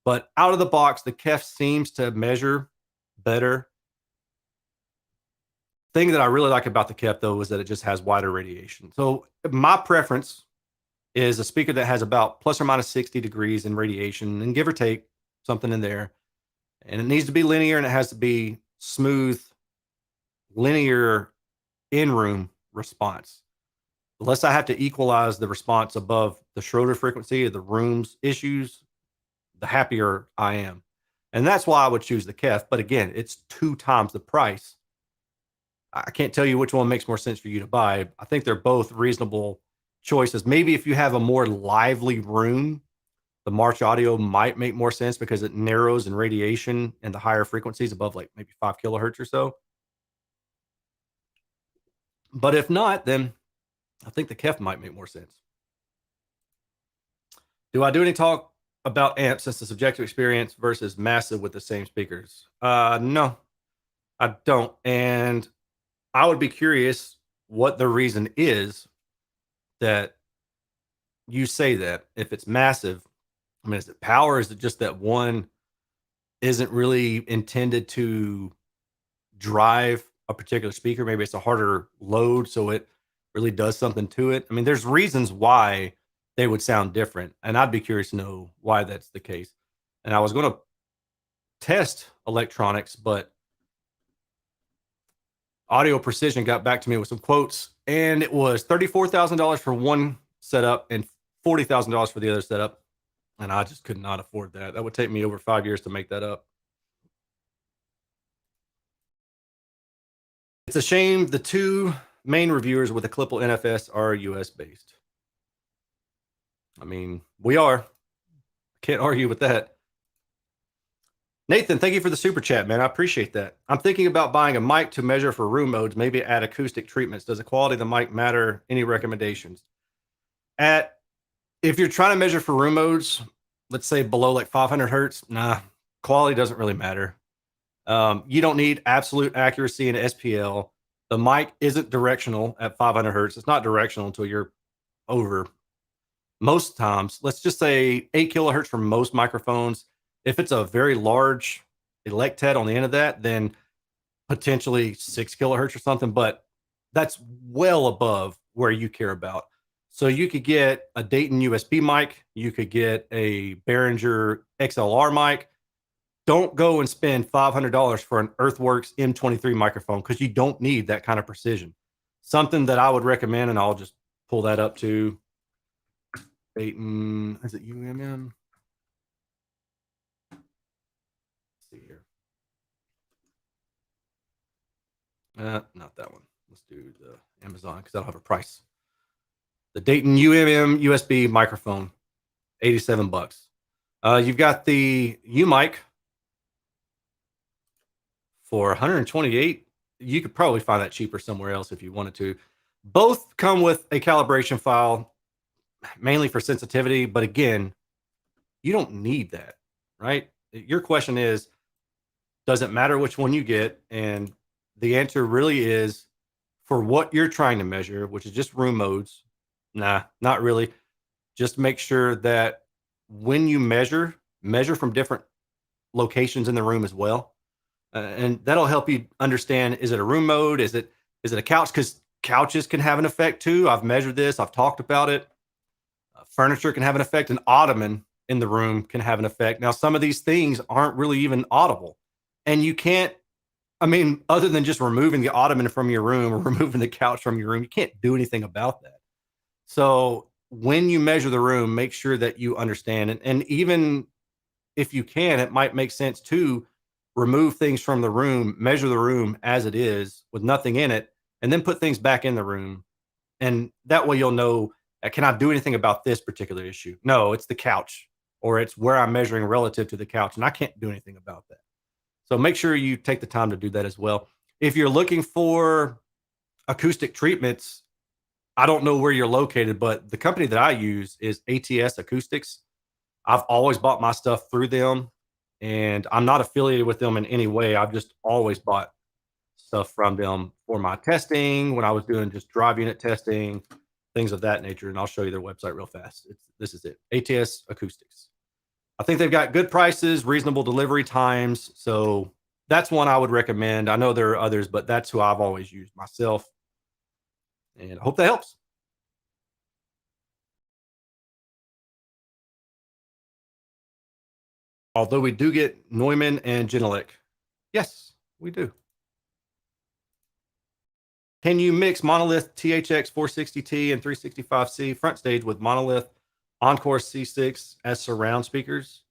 But out of the box, the KEF seems to measure better. Thing that I really like about the KEF though is that it just has wider radiation. So my preference is a speaker that has about plus or minus 60 degrees in radiation, and give or take something in there. And it needs to be linear, and it has to be smooth, linear in room response. The less I have to equalize the response above the Schroeder frequency of the room's issues, the happier I am. And that's why I would choose the KEF. But again, it's 2 times the price. I can't tell you which one makes more sense for you to buy. I think they're both reasonable choices. Maybe if you have a more lively room, the March Audio might make more sense because it narrows in radiation and the higher frequencies above like maybe 5 kilohertz or so. But if not, then I think the KEF might make more sense. Do I do any talk about amps since the subjective experience versus massive with the same speakers? No, I don't. And I would be curious what the reason is that you say that. If it's massive, I mean, is it power? Is it just that one isn't really intended to drive a particular speaker? Maybe it's a harder load, so it really does something to it. I mean, there's reasons why they would sound different, and I'd be curious to know why that's the case. And I was going to test electronics, but Audio Precision got back to me with some quotes, and it was $34,000 for one setup and $40,000 for the other setup. And I just could not afford that. That would take me over 5 years to make that up. It's a shame the 2 main reviewers with the Klippel NFS are US based. I mean, we are. Can't argue with that. Nathan, thank you for the super chat, man. I appreciate that. I'm thinking about buying a mic to measure for room modes, maybe add acoustic treatments. Does the quality of the mic matter? Any recommendations? If you're trying to measure for room modes, let's say below like 500 hertz, nah, quality doesn't really matter. You don't need absolute accuracy in SPL. The mic isn't directional at 500 hertz. It's not directional until you're over. Most times, let's just say 8 kilohertz for most microphones. If it's a very large electet on the end of that, then potentially 6 kilohertz or something, but that's well above where you care about. So you could get a Dayton USB mic, you could get a Behringer XLR mic. Don't go and spend $500 for an Earthworks M23 microphone because you don't need that kind of precision. Something that I would recommend, and I'll just pull that up to Dayton. Is it UMM? Let's see here. Not that one. Let's do the Amazon because that'll have a price. The Dayton UMM USB microphone, $87. You've got the UMic for 128. You could probably find that cheaper somewhere else if you wanted to. Both come with a calibration file, mainly for sensitivity, but again, you don't need that, right? Your question is, does it matter which one you get? And the answer really is, for what you're trying to measure, which is just room modes, nah, not really. Just make sure that when you measure from different locations in the room as well. And that'll help you understand, is it a room mode? Is it a couch? Because couches can have an effect too. I've measured this. I've talked about it. Furniture can have an effect. An ottoman in the room can have an effect. Now, some of these things aren't really even audible. And you can't, I mean, other than just removing the ottoman from your room or removing the couch from your room, you can't do anything about that. So when you measure the room, make sure that you understand. And even if you can, it might make sense to remove things from the room, measure the room as it is with nothing in it, and then put things back in the room. And that way you'll know, can I do anything about this particular issue? No, it's the couch, or it's where I'm measuring relative to the couch, and I can't do anything about that. So make sure you take the time to do that as well. If you're looking for acoustic treatments, I don't know where you're located, but the company that I use is ATS Acoustics. I've always bought my stuff through them, and I'm not affiliated with them in any way. I've just always bought stuff from them for my testing when I was doing just drive unit testing, things of that nature. And I'll show you their website real fast. This is it, ATS Acoustics. I think they've got good prices, reasonable delivery times. So that's one I would recommend. I know there are others, but that's who I've always used myself. And I hope that helps. Although we do get Neumann and Genelec. Yes, we do. Can you mix Monolith THX 460T and 365C front stage with Monolith Encore C6 as surround speakers?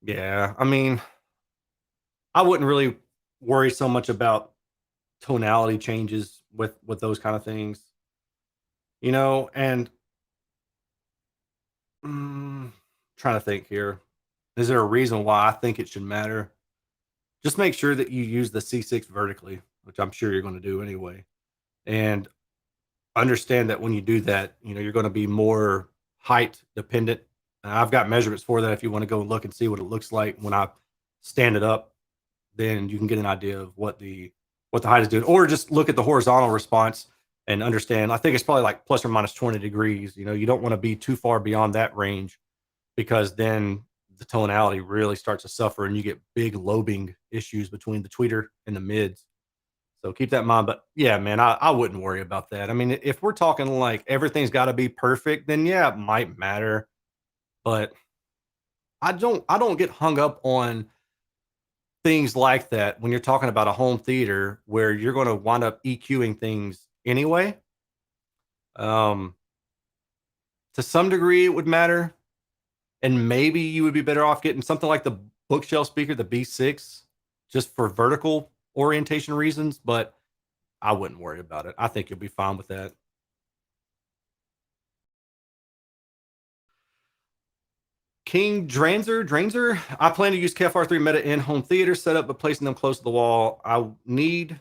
Yeah, I mean, I wouldn't really worry so much about tonality changes with those kind of things, and mm, trying to think here. Is there a reason why I think it should matter? Just make sure that you use the C6 vertically, which I'm sure you're going to do anyway. And understand that when you do that, you're going to be more height dependent. And I've got measurements for that if you want to go and look and see what it looks like when I stand it up, then you can get an idea of what the height is doing. Or just look at the horizontal response and understand. I think it's probably like plus or minus 20 degrees. You don't want to be too far beyond that range because then the tonality really starts to suffer and you get big lobing issues between the tweeter and the mids. So keep that in mind. But yeah, man, I wouldn't worry about that. I mean, if we're talking like everything's got to be perfect, then yeah, it might matter. But I don't get hung up on things like that when you're talking about a home theater where you're going to wind up EQing things anyway. Um, to some degree, it would matter, and maybe you would be better off getting something like the bookshelf speaker, the B6, just for vertical orientation reasons. But I wouldn't worry about it. I think you'll be fine with that. King Dranzer. I plan to use KFR3 Meta in home theater setup, but placing them close to the wall. I need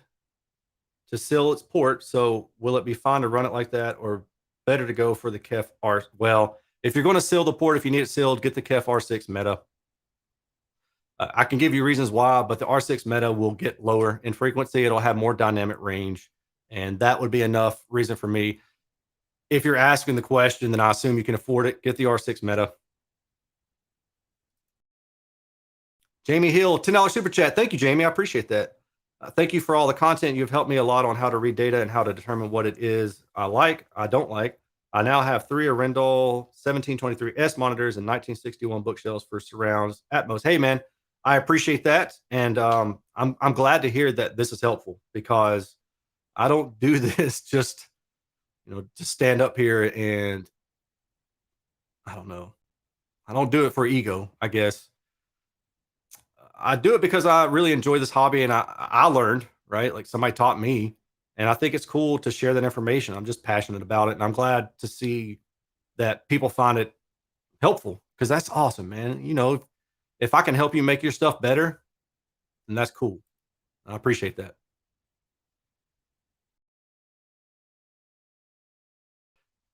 to seal its port. So will it be fine to run it like that, or better to go for the KFR? Well, if you're going to seal the port, if you need it sealed, get the KFR6 Meta. I can give you reasons why, but the R6 Meta will get lower in frequency. It'll have more dynamic range, and that would be enough reason for me. If you're asking the question, then I assume you can afford it. Get the R6 Meta. Jamie Hill, $10 super chat. Thank you, Jamie. I appreciate that. Thank you for all the content. You've helped me a lot on how to read data and how to determine what it is I don't like. I now have 3 Arendal 1723S monitors and 1961 bookshelves for surrounds Atmos. Hey, man, I appreciate that. And I'm glad to hear that this is helpful because I don't do this just, to stand up here and I don't know. I don't do it for ego, I guess. I do it because I really enjoy this hobby and I learned, right? Like somebody taught me. And I think it's cool to share that information. I'm just passionate about it. And I'm glad to see that people find it helpful because that's awesome, man. If I can help you make your stuff better, then that's cool. I appreciate that.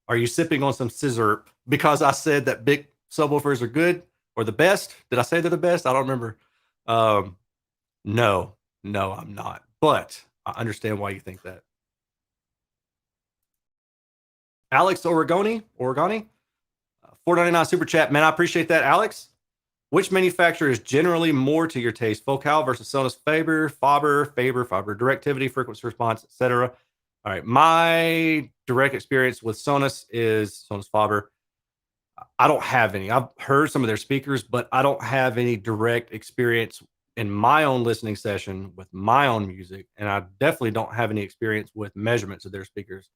Are you sipping on some scissor because I said that big subwoofers are good or the best? Did I say they're the best? I don't remember. Um, no, no, I'm not. But I understand why you think that. Alex Oregoni, 4.99 super chat. Man, I appreciate that, Alex. Which manufacturer is generally more to your taste? Focal versus Sonus Faber, directivity, frequency response, etc. All right, my direct experience with Sonus is Sonus Faber. I don't have any. I've heard some of their speakers, but I don't have any direct experience in my own listening session with my own music, and I definitely don't have any experience with measurements of their speakers.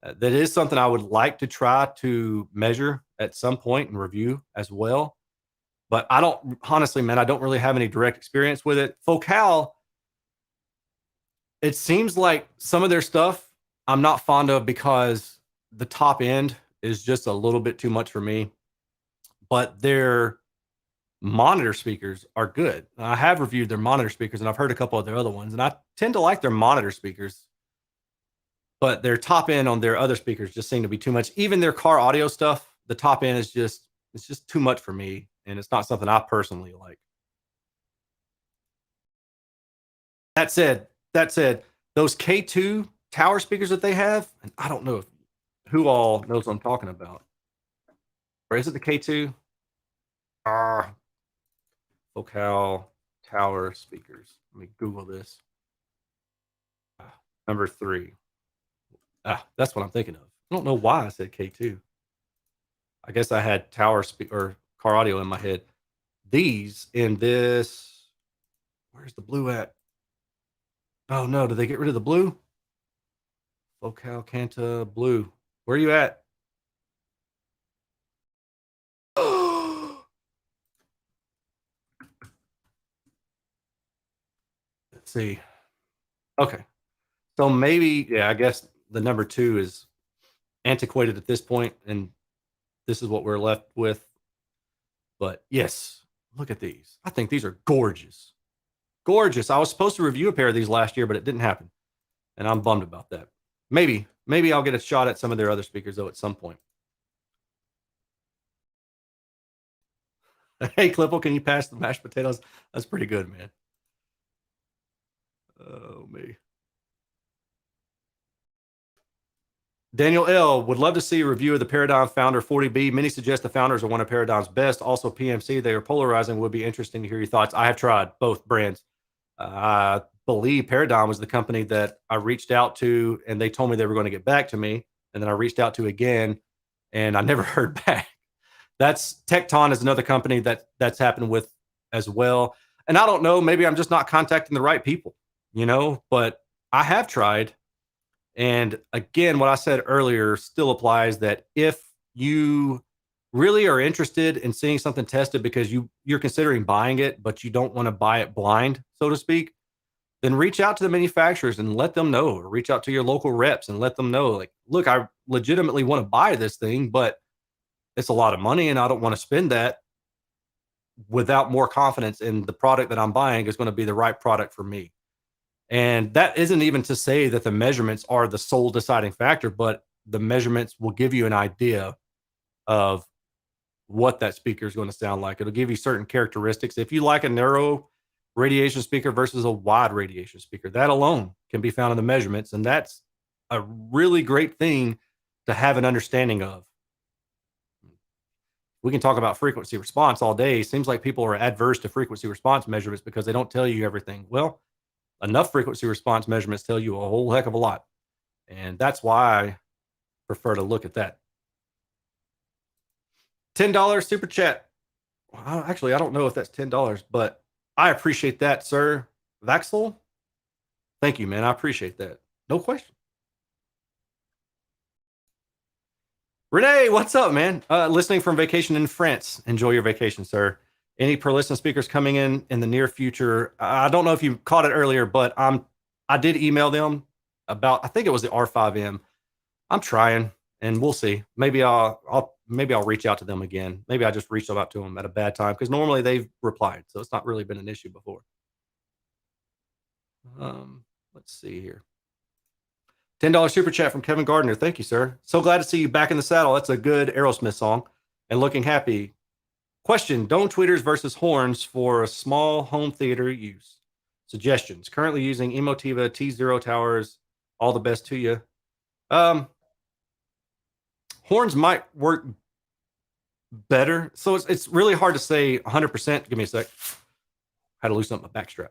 That is something I would like to try to measure at some point and review as well. But I don't honestly, man, I don't really have any direct experience with it. Focal, it seems like some of their stuff I'm not fond of because the top end is just a little bit too much for me. But their monitor speakers are good. I have reviewed their monitor speakers and I've heard a couple of their other ones, and I tend to like their monitor speakers, but their top end on their other speakers just seem to be too much. Even their car audio stuff, the top end is just it's just too much for me, and it's not something I personally like. That said, those K2 tower speakers that they have, and I don't know if who all knows what I'm talking about. Or is it the K2? Ah, Focal tower speakers. Let me Google this. Number 3. That's what I'm thinking of. I don't know why I said K2. I guess I had tower or car audio in my head. these in this. Where's the blue at? Oh no, did they get rid of the blue? Focal Canta blue. Where are you at? Let's see. Okay. So maybe, yeah, I guess the number two is antiquated at this point, and this is what we're left with. But yes, look at these. I think these are gorgeous. Gorgeous. I was supposed to review a pair of these last year, but it didn't happen. And I'm bummed about that. Maybe I'll get a shot at some of their other speakers though at some point. Hey, Clipple, can you pass the mashed potatoes? That's pretty good, man. Oh, me. Daniel L. would love to see a review of the Paradigm Founder 40B. Many suggest the Founders are one of Paradigm's best. Also, PMC, they are polarizing. Would be interesting to hear your thoughts. I have tried both brands. I believe Paradigm was the company that I reached out to, and they told me they were going to get back to me. And then I reached out to again, and I never heard back. That's Tecton is another company that's happened with as well. And I don't know, maybe I'm just not contacting the right people, but I have tried. And again, what I said earlier still applies that if you really are interested in seeing something tested because you're considering buying it, but you don't want to buy it blind, so to speak, then reach out to the manufacturers and let them know, or reach out to your local reps and let them know, like, look, I legitimately want to buy this thing, but it's a lot of money and I don't want to spend that without more confidence in the product that I'm buying is going to be the right product for me. And that isn't even to say that the measurements are the sole deciding factor, but the measurements will give you an idea of what that speaker is going to sound like. It'll give you certain characteristics. If you like a narrow radiation speaker versus a wide radiation speaker, that alone can be found in the measurements. And that's a really great thing to have an understanding of. We can talk about frequency response all day. Seems like people are adverse to frequency response measurements because they don't tell you everything. Well, enough frequency response measurements tell you a whole heck of a lot. And that's why I prefer to look at that. $10 super chat. Well, actually, I don't know if that's $10, but I appreciate that, sir. Vaxel, thank you, man. I appreciate that. No question. Renee, what's up, man? Listening from vacation in France. Enjoy your vacation, sir. Any Per-Listen speakers coming in the near future? I don't know if you caught it earlier, but I did email them about, I think it was the R5M. I'm trying, and we'll see. Maybe I'll reach out to them again. Maybe I just reached out to them at a bad time because normally they've replied, so it's not really been an issue before. Let's see here. $10 super chat from Kevin Gardner. Thank you, sir. So glad to see you back in the saddle. That's a good Aerosmith song. And looking happy. Question: dome tweeters versus horns for a small home theater use. Suggestions: currently using Emotiva T0 towers. All the best to you. Horns might work better. So it's really hard to say 100%. Give me a sec. Had to loosen up my backstrap.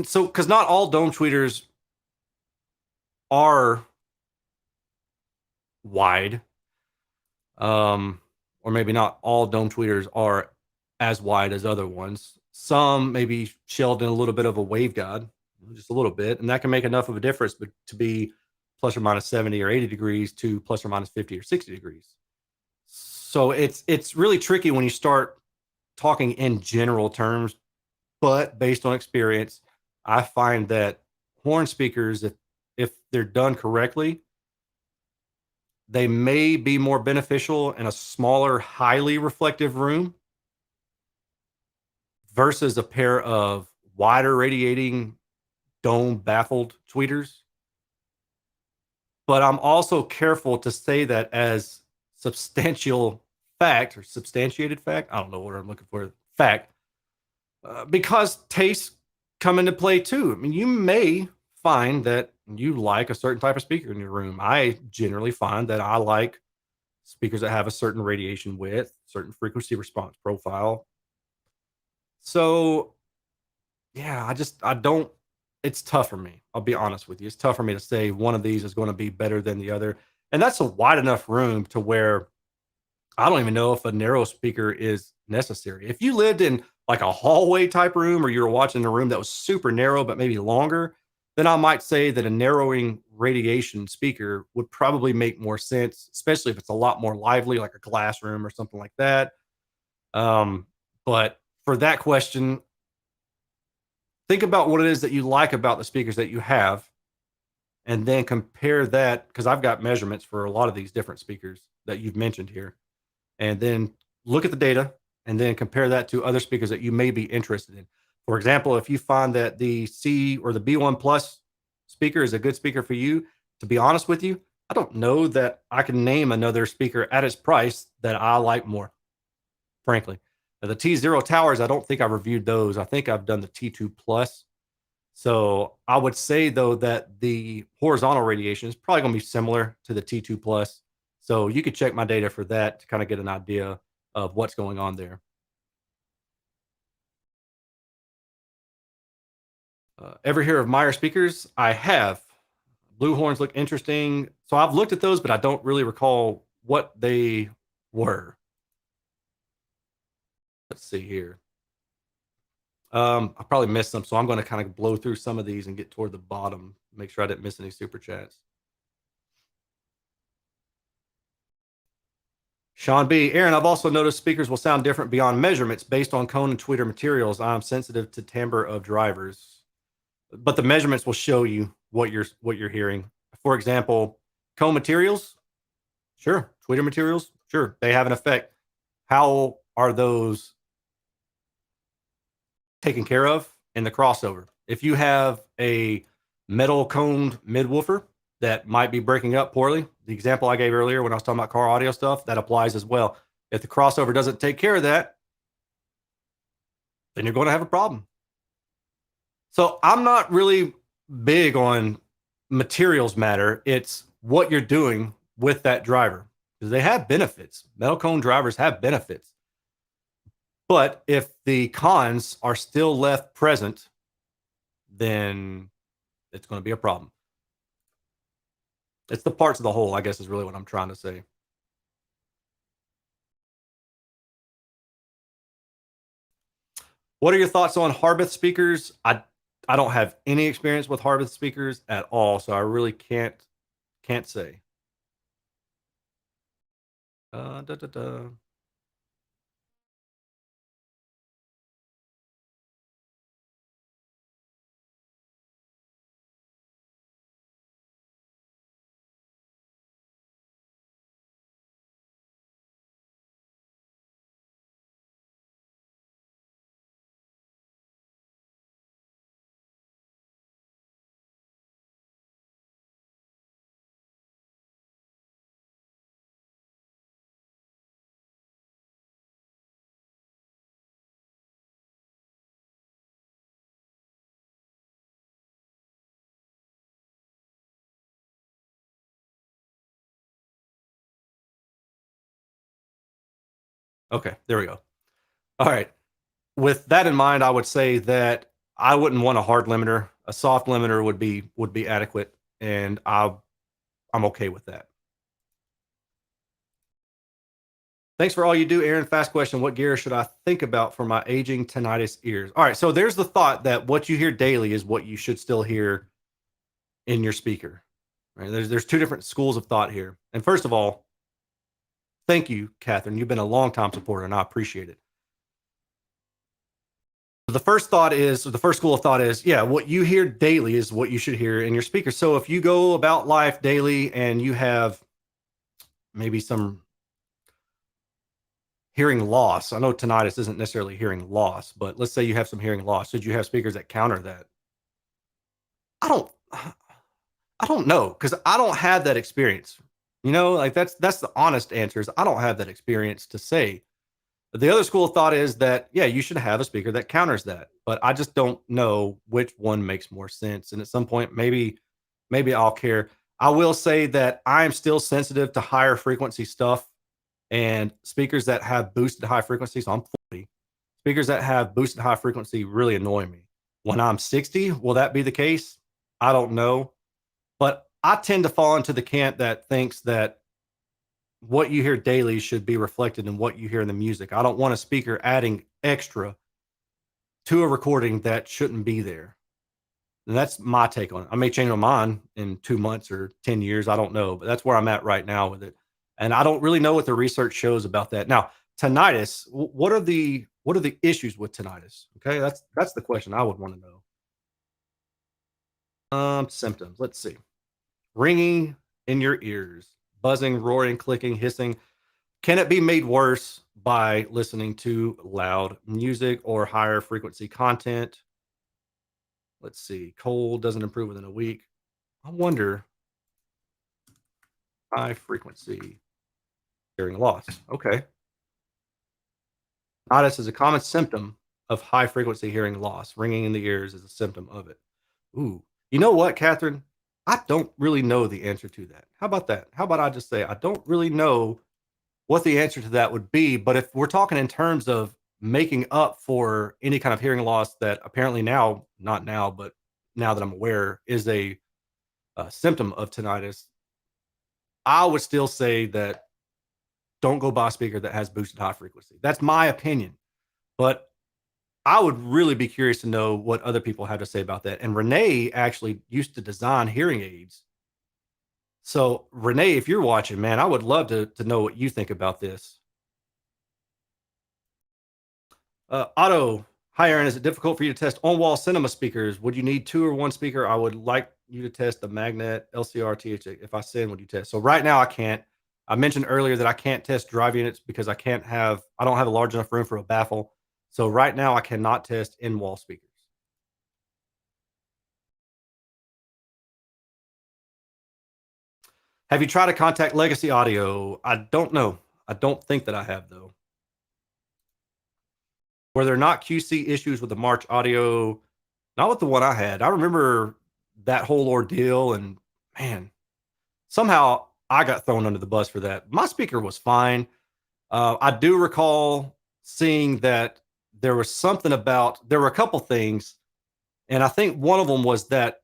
So because not all dome tweeters are wide, or maybe not all dome tweeters are as wide as other ones. Some may be shelved in a little bit of a waveguide, just a little bit, and that can make enough of a difference to be plus or minus 70 or 80 degrees to plus or minus 50 or 60 degrees. So it's really tricky when you start talking in general terms, but based on experience, I find that horn speakers, if they're done correctly, they may be more beneficial in a smaller, highly reflective room versus a pair of wider radiating dome baffled tweeters. But I'm also careful to say that as substantial fact or substantiated fact. I don't know what I'm looking for. Fact. Because tastes come into play too. I mean, you may find that you like a certain type of speaker in your room. I generally find that I like speakers that have a certain radiation width, certain frequency response profile. So, yeah, I don't, it's tough for me. I'll be honest with you. It's tough for me to say one of these is going to be better than the other. And that's a wide enough room to where I don't even know if a narrow speaker is necessary. If you lived in like a hallway type room or you were watching a room that was super narrow but maybe longer, then I might say that a narrowing radiation speaker would probably make more sense, especially if it's a lot more lively, like a glass room or something like that. Um, but for that question, think about what it is that you like about the speakers that you have, and then compare that because I've got measurements for a lot of these different speakers that you've mentioned here, and then look at the data and then compare that to other speakers that you may be interested in. For example, if you find that the C or the B1 Plus speaker is a good speaker for you, to be honest with you, I don't know that I can name another speaker at its price that I like more, frankly. Now, the T0 towers, I don't think I've reviewed those. I think I've done the T2 Plus. So I would say though that the horizontal radiation is probably going to be similar to the T2 Plus. So you could check my data for that to kind of get an idea of what's going on there. Ever hear of Meyer speakers? I have. Blue horns look interesting. So I've looked at those, but I don't really recall what they were. Let's see here. I probably missed some, so I'm going to kind of blow through some of these and get toward the bottom. Make sure I didn't miss any super chats. Sean B. Aaron, I've also noticed speakers will sound different beyond measurements based on cone and tweeter materials. I'm sensitive to timbre of drivers, but the measurements will show you what you're hearing. For example, cone materials, sure. Tweeter materials, sure. They have an effect. How are those taken care of in the crossover? If you have a metal coned midwoofer that might be breaking up poorly, the example I gave earlier when I was talking about car audio stuff, that applies as well. If the crossover doesn't take care of that, then you're going to have a problem. So I'm not really big on materials matter. It's what you're doing with that driver because they have benefits. Metal cone drivers have benefits. But if the cons are still left present, then it's going to be a problem. It's the parts of the whole, I guess, is really what I'm trying to say. What are your thoughts on Harbeth speakers? I don't have any experience with Harbeth speakers at all, so I really can't say. Da, da, da. Okay, there we go. All right. With that in mind, I would say that I wouldn't want a hard limiter. A soft limiter would be adequate, and I'm okay with that. Thanks for all you do, Aaron. Fast question. What gear should I think about for my aging tinnitus ears? All right. So there's the thought that what you hear daily is what you should still hear in your speaker. Right? There's two different schools of thought here. And first of all, thank you, Catherine. You've been a long time supporter, and I appreciate it. The first thought is, the first school of thought is, yeah, what you hear daily is what you should hear in your speaker. So if you go about life daily and you have maybe some hearing loss. I know tinnitus isn't necessarily hearing loss, but let's say you have some hearing loss. Should you have speakers that counter that? I don't I don't know because I don't have that experience. Like that's the honest answer is I don't have that experience to say. But the other school of thought is that yeah, you should have a speaker that counters that. But I just don't know which one makes more sense. And at some point, maybe I'll care. I will say that I'm still sensitive to higher frequency stuff and speakers that have boosted high frequency. So I'm 40. Speakers that have boosted high frequency really annoy me. When I'm 60, will that be the case? I don't know. But I tend to fall into the camp that thinks that what you hear daily should be reflected in what you hear in the music. I don't want a speaker adding extra to a recording that shouldn't be there. And that's my take on it. I may change my mind in 2 months or 10 years, I don't know, but that's where I'm at right now with it. And I don't really know what the research shows about that. Now, tinnitus, what are the issues with tinnitus? Okay, that's the question I would want to know. Symptoms. Let's see. Ringing in your ears, buzzing, roaring, clicking, hissing. Can it be made worse by listening to loud music or higher frequency content? Let's see. Cold doesn't improve within a week. I wonder. High frequency hearing loss. Okay. Tinnitus is a common symptom of high frequency hearing loss. Ringing in the ears is a symptom of it. Ooh. You know what, Catherine? I don't really know the answer to that. How about that? How about I just say I don't really know what the answer to that would be, but if we're talking in terms of making up for any kind of hearing loss that apparently now, not now, but now that I'm aware, is a symptom of tinnitus, I would still say that don't go buy a speaker that has boosted high frequency. That's my opinion. But I would really be curious to know what other people have to say about that. And Renee actually used to design hearing aids. So, Renee, if you're watching, man, I would love to know what you think about this. Otto, hi, Aaron. Is it difficult for you to test on wall cinema speakers? Would you need two or one speaker? I would like you to test the Magnet LCR TH. If I send, would you test? So, right now, I can't. I mentioned earlier that I can't test drive units because I don't have a large enough room for a baffle. So, right now, I cannot test in wall speakers. Have you tried to contact Legacy Audio? I don't know. I don't think that I have, though. Were there not QC issues with the March Audio? Not with the one I had. I remember that whole ordeal, and man, somehow I got thrown under the bus for that. My speaker was fine. I do recall seeing that there were a couple things, and I think one of them was that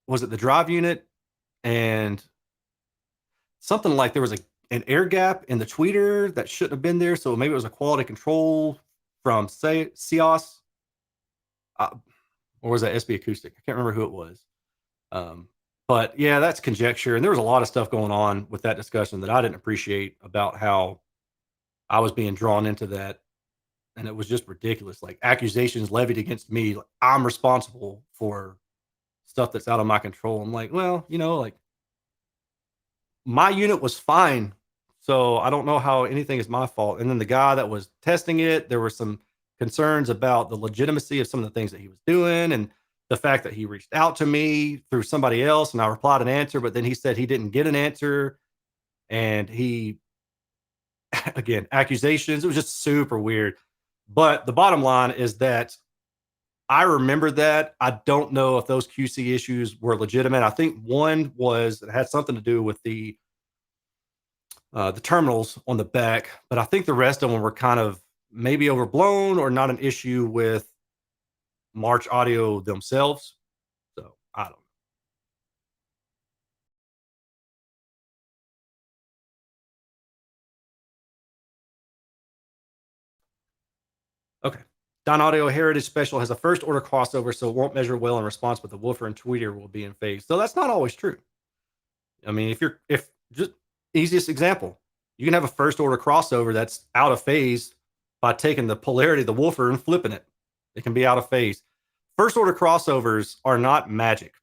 was it the drive unit and something like there was an air gap in the tweeter that shouldn't have been there. So maybe it was a quality control from say CIOS, uh, or was that SB Acoustic? I can't remember who it was. Um, but yeah, that's conjecture. And there was a lot of stuff going on with that discussion that I didn't appreciate about how I was being drawn into that. And it was just ridiculous. Like accusations levied against me. Like, I'm responsible for stuff that's out of my control. I'm like, well, like my unit was fine. So I don't know how anything is my fault. And then the guy that was testing it, there were some concerns about the legitimacy of some of the things that he was doing and the fact that he reached out to me through somebody else and I replied an answer, but then he said he didn't get an answer. And he, again, accusations. It was just super weird. But the bottom line is that I remember that. I don't know if those QC issues were legitimate. I think one was it had something to do with the terminals on the back, but I think the rest of them were kind of maybe overblown or not an issue with March Audio themselves. So I don't know. Okay. Don Audio Heritage Special has a first order crossover, so it won't measure well in response, but the woofer and tweeter will be in phase. So that's not always true. I mean, if just easiest example, you can have a first order crossover that's out of phase by taking the polarity of the woofer and flipping it. It can be out of phase. First order crossovers are not magic.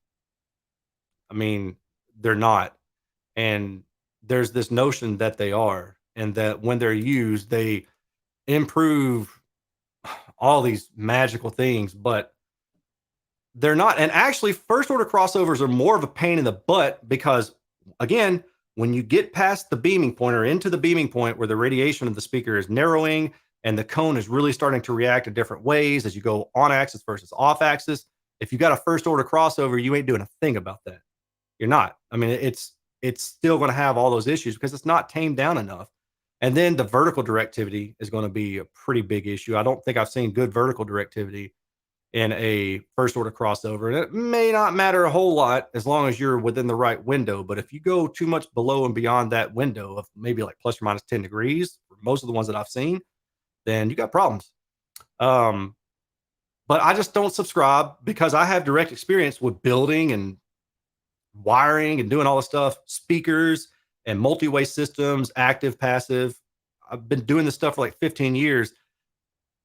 I mean, they're not. And there's this notion that they are, and that when they're used, they improve all these magical things, but they're not. And actually, first order crossovers are more of a pain in the butt because, again, when you get past the beaming point or into the beaming point where the radiation of the speaker is narrowing and the cone is really starting to react in different ways as you go on axis versus off axis, if you got a first order crossover, you ain't doing a thing about that. You're not. I mean, it's still going to have all those issues because it's not tamed down enough. And then the vertical directivity is going to be a pretty big issue. I don't think I've seen good vertical directivity in a first order crossover. And it may not matter a whole lot as long as you're within the right window. But if you go too much below and beyond that window of maybe like plus or minus 10 degrees, for most of the ones that I've seen, then you got problems. Um, but I just don't subscribe because I have direct experience with building and wiring and doing all this stuff, speakers and multi-way systems, active, passive. I've been doing this stuff for like 15 years.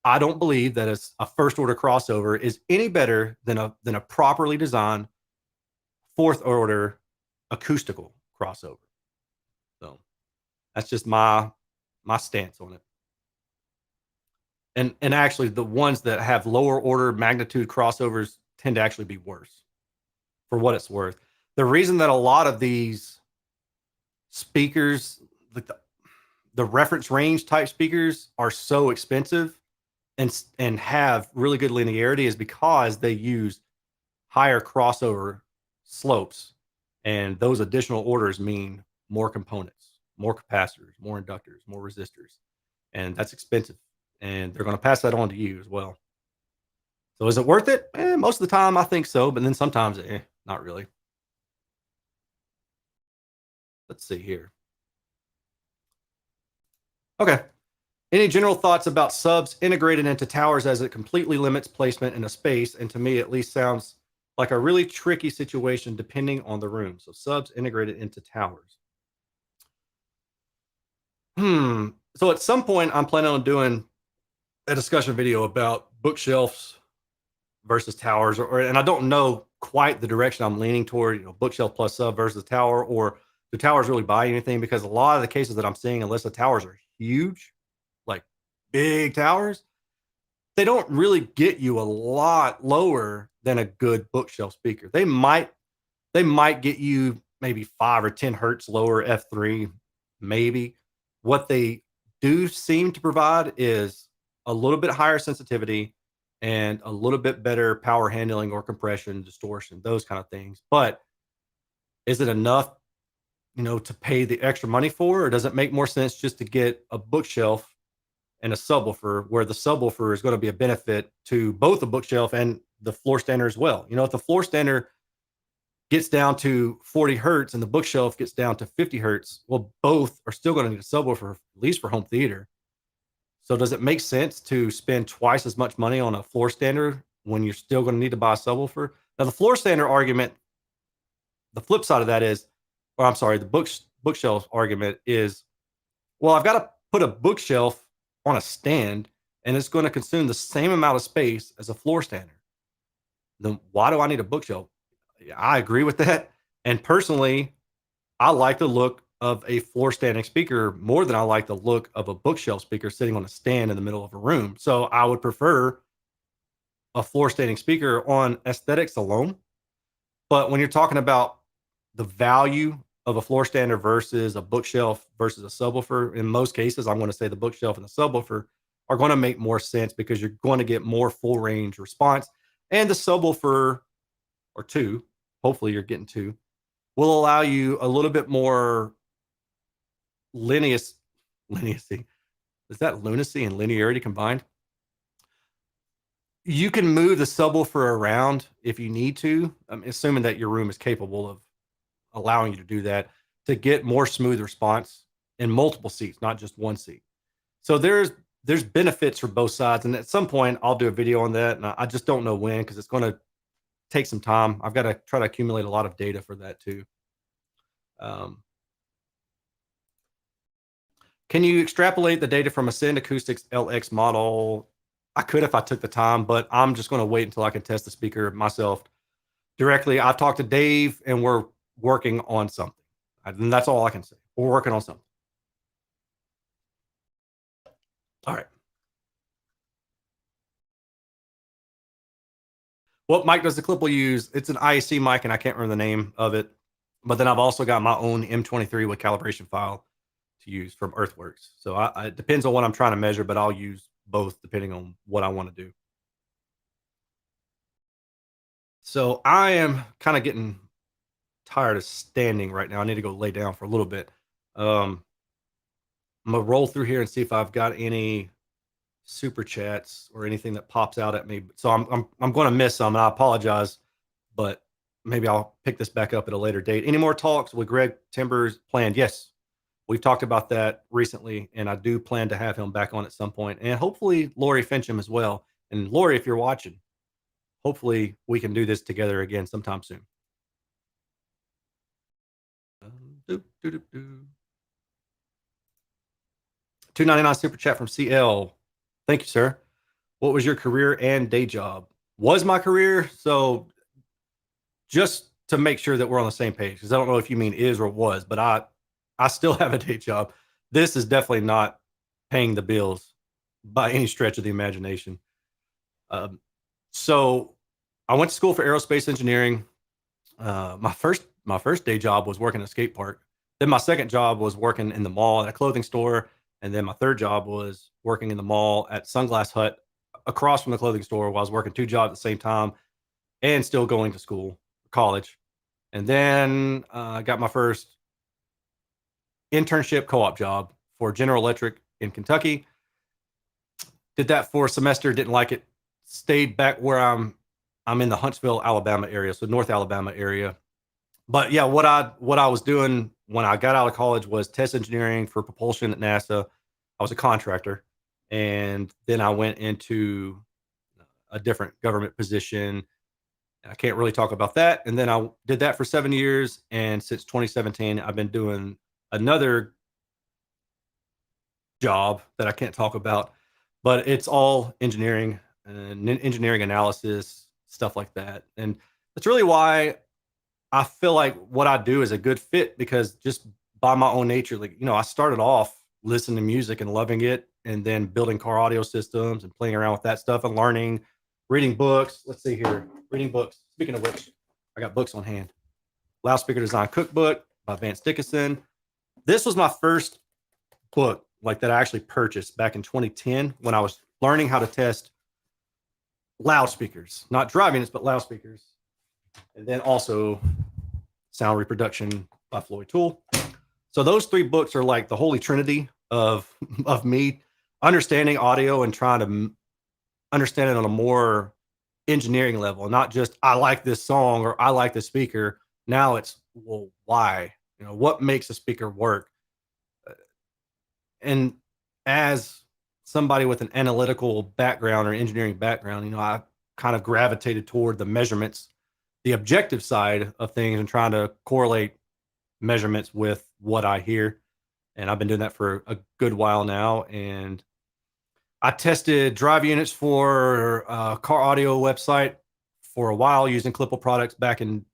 I don't believe that a first order crossover is any better than a properly designed fourth order acoustical crossover. So that's just my stance on it. And actually the ones that have lower order magnitude crossovers tend to actually be worse for what it's worth. The reason that a lot of these speakers, like the reference range type speakers, are so expensive and have really good linearity is because they use higher crossover slopes, and those additional orders mean more components, more capacitors, more inductors, more resistors, and that's expensive. And they're going to pass that on to you as well. So is it worth it? Most of the time, I think so, but then sometimes, not really. Let's see here. Okay. Any general thoughts about subs integrated into towers as it completely limits placement in a space? And to me, at least, sounds like a really tricky situation depending on the room. So subs integrated into towers. So at some point, I'm planning on doing a discussion video about bookshelves versus towers, and I don't know quite the direction I'm leaning toward. Bookshelf plus sub versus tower, or do towers really buy anything? Because a lot of the cases that I'm seeing, unless the towers are huge, like big towers, they don't really get you a lot lower than a good bookshelf speaker. They might get you maybe 5 or 10 hertz lower F3, maybe. What they do seem to provide is a little bit higher sensitivity and a little bit better power handling or compression, distortion, those kind of things. But is it enough, to pay the extra money for, or does it make more sense just to get a bookshelf and a subwoofer, where the subwoofer is going to be a benefit to both the bookshelf and the floor stander as well? If the floor stander gets down to 40 hertz and the bookshelf gets down to 50 hertz, well, both are still going to need a subwoofer, at least for home theater. So does it make sense to spend twice as much money on a floor standard when you're still going to need to buy a subwoofer? Now, the floor standard argument, the flip side of that is, or I'm sorry, the bookshelf argument is, well, I've got to put a bookshelf on a stand and it's going to consume the same amount of space as a floor standard. Then why do I need a bookshelf? I agree with that. And personally, I like the look of a floor standing speaker more than I like the look of a bookshelf speaker sitting on a stand in the middle of a room. So I would prefer a floor standing speaker on aesthetics alone. But when you're talking about the value of a floor stander versus a bookshelf versus a subwoofer, in most cases, I'm going to say the bookshelf and the subwoofer are going to make more sense because you're going to get more full range response. And the subwoofer, or two, hopefully you're getting two, will allow you a little bit more leniency. Is that lunacy and linearity combined? You can move the subwoofer around if you need to, assuming that your room is capable of allowing you to do that, to get more smooth response in multiple seats, not just one seat. So there's benefits for both sides, and at some point I'll do a video on that, and I just don't know when, because it's going to take some time. I've got to try to accumulate a lot of data for that too. Can you extrapolate the data from Ascend Acoustics LX model? I could if I took the time, but I'm just going to wait until I can test the speaker myself directly. I've talked to Dave and we're working on something. And that's all I can say. We're working on something. All right. What mic does the Clipple use? It's an IEC mic, and I can't remember the name of it. But then I've also got my own M23 with calibration file to use from Earthworks. So it depends on what I'm trying to measure, but I'll use both depending on what I want to do. So I am kind of getting tired of standing right now. I need to go lay down for a little bit. I'm gonna roll through here and see if I've got any super chats or anything that pops out at me. So I'm going to miss some, and I apologize, but maybe I'll pick this back up at a later date. Any more talks with Greg Timbers planned? Yes, we've talked about that recently, and I do plan to have him back on at some point, and hopefully Lori Fincham as well. And Lori, if you're watching, hopefully we can do this together again sometime soon. Doop, doop, doop, doop. $2.99 super chat from CL. Thank you, sir. What was your career and day job? Was my career? So just to make sure that we're on the same page, because I don't know if you mean is or was, but I still have a day job. This is definitely not paying the bills by any stretch of the imagination. So I went to school for aerospace engineering. My first day job was working at a skate park. Then my second job was working in the mall at a clothing store, and then my third job was working in the mall at Sunglass Hut across from the clothing store. While I was working two jobs at the same time and still going to school, college. And then I got my first internship co-op job for General Electric in Kentucky. Did that for a semester, didn't like it. Stayed back where I'm in the Huntsville, Alabama area, so North Alabama area. But yeah, what I was doing when I got out of college was test engineering for propulsion at NASA. I was a contractor, and then I went into a different government position. I can't really talk about that. And then I did that for 7 years, and since 2017, I've been doing another job that I can't talk about, but it's all engineering and engineering analysis, stuff like that. And that's really why I feel like what I do is a good fit, because just by my own nature, like, I started off listening to music and loving it, and then building car audio systems and playing around with that stuff and learning, reading books. Let's see here, reading books. Speaking of which, I got books on hand. Loudspeaker Design Cookbook by Vance Dickinson. This was my first book like that I actually purchased back in 2010 when I was learning how to test loudspeakers, not drive units, but loudspeakers. And then also Sound Reproduction by Floyd Toole. So those three books are like the holy trinity of me understanding audio and trying to understand it on a more engineering level, not just I like this song or I like this speaker. Now it's, well, why? What makes a speaker work? And as somebody with an analytical background or engineering background, I kind of gravitated toward the measurements, the objective side of things, and trying to correlate measurements with what I hear. And I've been doing that for a good while now. And I tested drive units for a car audio website for a while using Klippel products back in,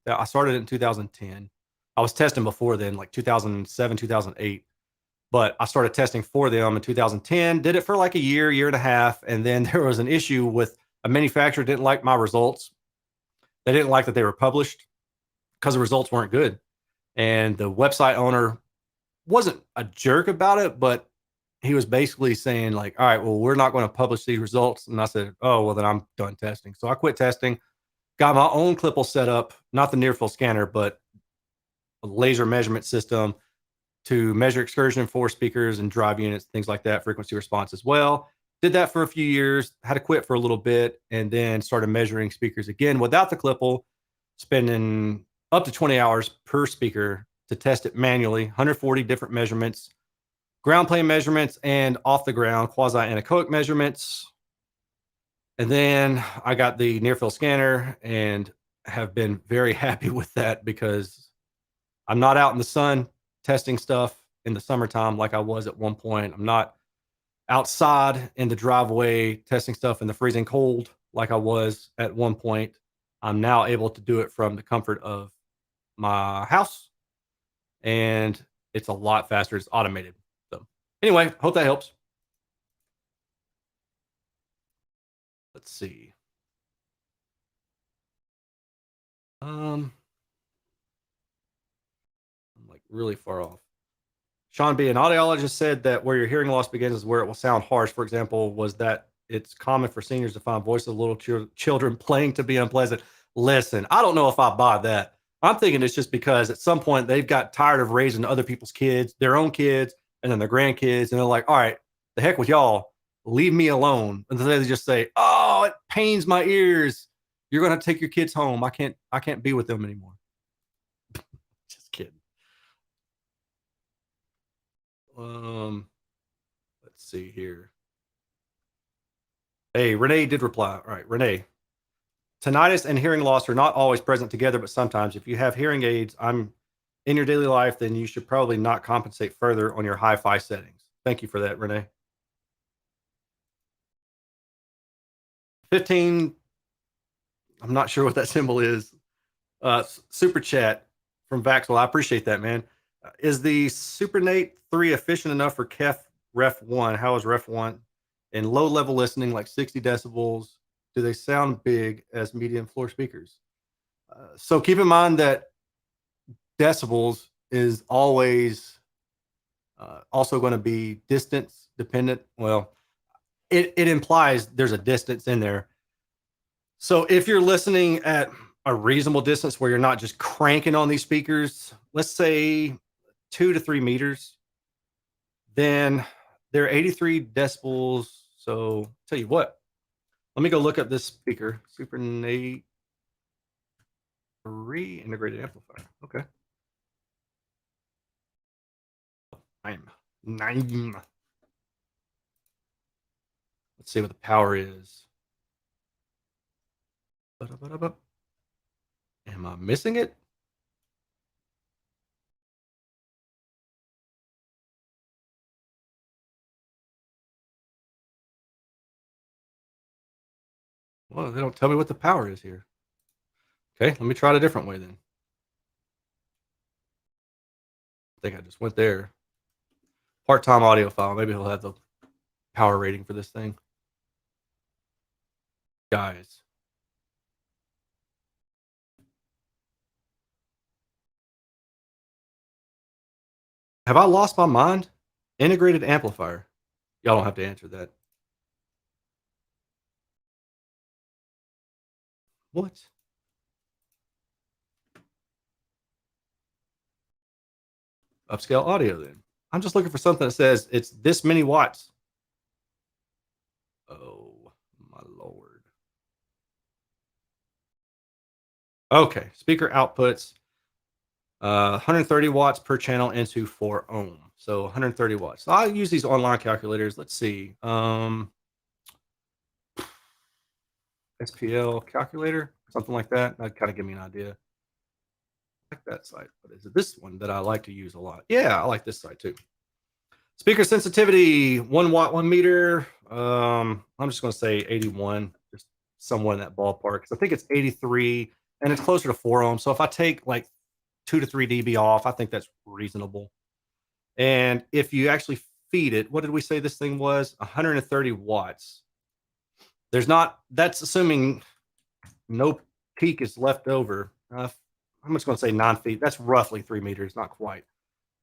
I started in 2010. I was testing before then, like 2007, 2008. But I started testing for them in 2010, did it for like a year and a half. And then there was an issue with a manufacturer didn't like my results. They didn't like that they were published because the results weren't good. And the website owner wasn't a jerk about it, but he was basically saying like, all right, well, we're not going to publish these results. And I said, oh, well, then I'm done testing. So I quit testing, got my own Klippel set up, not the near field scanner, but a laser measurement system to measure excursion for speakers and drive units, things like that, frequency response as well. Did that for a few years, had to quit for a little bit, and then started measuring speakers again without the Klippel, spending up to 20 hours per speaker to test it manually, 140 different measurements, ground plane measurements, and off the ground quasi-anechoic measurements. And then I got the near field scanner and have been very happy with that, because I'm not out in the sun testing stuff in the summertime like I was at one point. I'm not outside in the driveway testing stuff in the freezing cold like I was at one point. I'm now able to do it from the comfort of my house, and it's a lot faster. It's automated. So anyway, hope that helps. Let's see. I'm like really far off. Sean B., an audiologist, said that where your hearing loss begins is where it will sound harsh. For example, was that it's common for seniors to find voices of little children playing to be unpleasant. Listen, I don't know if I buy that. I'm thinking it's just because at some point they've got tired of raising other people's kids, their own kids, and then their grandkids. And they're like, all right, the heck with y'all. Leave me alone. And then they just say, "Oh, it pains my ears. You're gonna take your kids home. I can't be with them anymore." Just kidding. Um, let's see here. Hey, Renee did reply. All right, Renee. Tinnitus and hearing loss are not always present together, but sometimes. If you have hearing aids, I'm in your daily life, then you should probably not compensate further on your hi-fi settings. Thank you for that, Renee. 15, I'm not sure what that symbol is. Super chat from Vaxwell. I appreciate that, man. Is the Super Nate 3 efficient enough for KEF Ref 1? How is Ref 1 in low level listening, like 60 decibels? Do they sound big as medium floor speakers? So keep in mind that decibels is always also going to be distance dependent. Well, it implies there's a distance in there. So if you're listening at a reasonable distance where you're not just cranking on these speakers, let's say 2 to 3 meters, then they're 83 decibels. So tell you what, let me go look up this speaker, Super Nate 3 integrated amplifier. Okay. I'm 9. Let's see what the power is. Am I missing it? Well, they don't tell me what the power is here. Okay, let me try it a different way then. I think I just went there. Part-time audio file. Maybe he'll have the power rating for this thing. Guys. Have I lost my mind? Integrated amplifier. Y'all don't have to answer that. What? Upscale audio then. I'm just looking for something that says it's this many watts. Oh, my Lord. Okay, speaker outputs 130 watts per channel into 4 ohm. So 130 watts. So I'll use these online calculators. Let's see. SPL calculator, something like that. That kind of give me an idea. I like that site. But is it this one that I like to use a lot? Yeah, I like this site too. Speaker sensitivity, 1 watt, 1 meter. I'm just going to say 81, just somewhere in that ballpark. Because I think it's 83 and it's closer to 4 ohms. So if I take like 2 to 3 dB off, I think that's reasonable. And if you actually feed it, what did we say this thing was? 130 watts. There's not, that's assuming no peak is left over. I'm just going to say 9 feet. That's roughly 3 meters, not quite.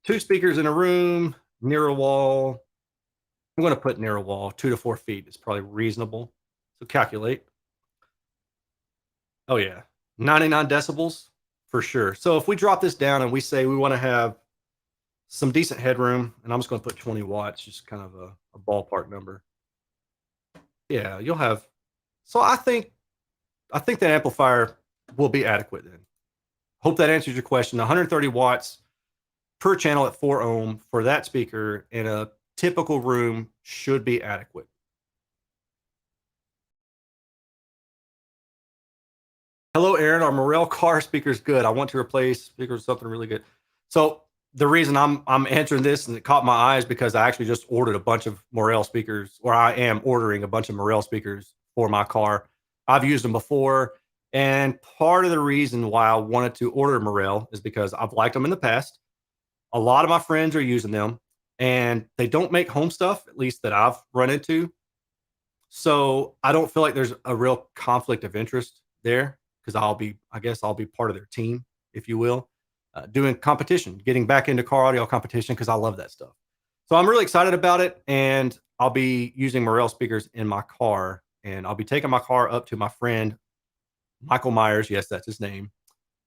2 speakers in a room, near a wall. I'm going to put near a wall. 2 to 4 feet is probably reasonable. So calculate. Oh, yeah. 99 decibels for sure. So if we drop this down and we say we want to have some decent headroom, and I'm just going to put 20 watts, just kind of a ballpark number. Yeah, you'll have. So I think that amplifier will be adequate then. Hope that answers your question. 130 watts per channel at 4 ohm for that speaker in a typical room should be adequate. Hello, Aaron. Our Morel car speaker is good. I want to replace speakers with something really good. So the reason I'm answering this and it caught my eyes because I actually just ordered a bunch of Morel speakers, or I am ordering a bunch of Morel speakers for my car. I've used them before, and part of the reason why I wanted to order Morel is because I've liked them in the past. A lot of my friends are using them, and they don't make home stuff, at least that I've run into. So I don't feel like there's a real conflict of interest there because I guess I'll be part of their team, if you will, doing competition, getting back into car audio competition because I love that stuff. So I'm really excited about it, and I'll be using Morel speakers in my car, and I'll be taking my car up to my friend Michael Myers. Yes, that's his name,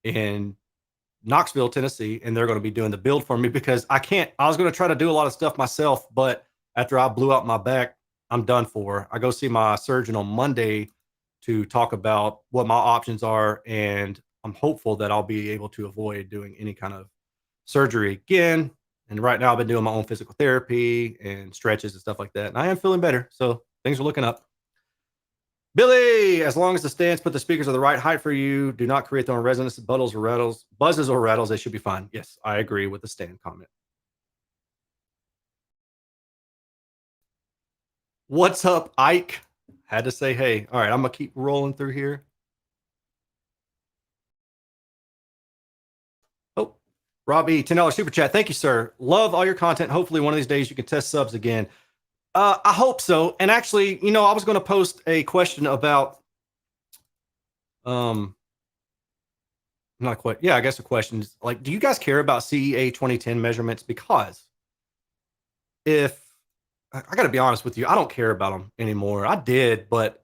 in Knoxville, Tennessee, and they're going to be doing the build for me because I can't. I was going to try to do a lot of stuff myself, but after I blew out my back, I'm done for. I go see my surgeon on Monday to talk about what my options are, and I'm hopeful that I'll be able to avoid doing any kind of surgery again. And right now, I've been doing my own physical therapy and stretches and stuff like that, and I am feeling better. So things are looking up. Billy, as long as the stands put the speakers are the right height for you, do not create their own resonance, buzzes or rattles, they should be fine. Yes, I agree with the stand comment. What's up, Ike? Had to say hey. All right, I'm gonna keep rolling through here. Oh, Robbie, $10 super chat. Thank you, sir. Love all your content. Hopefully, one of these days you can test subs again. I hope so. And actually, I was going to post a question about um not quite. Yeah, I guess the question is like, do you guys care about CEA 2010 measurements? Because if I got to be honest with you, I don't care about them anymore. I did, but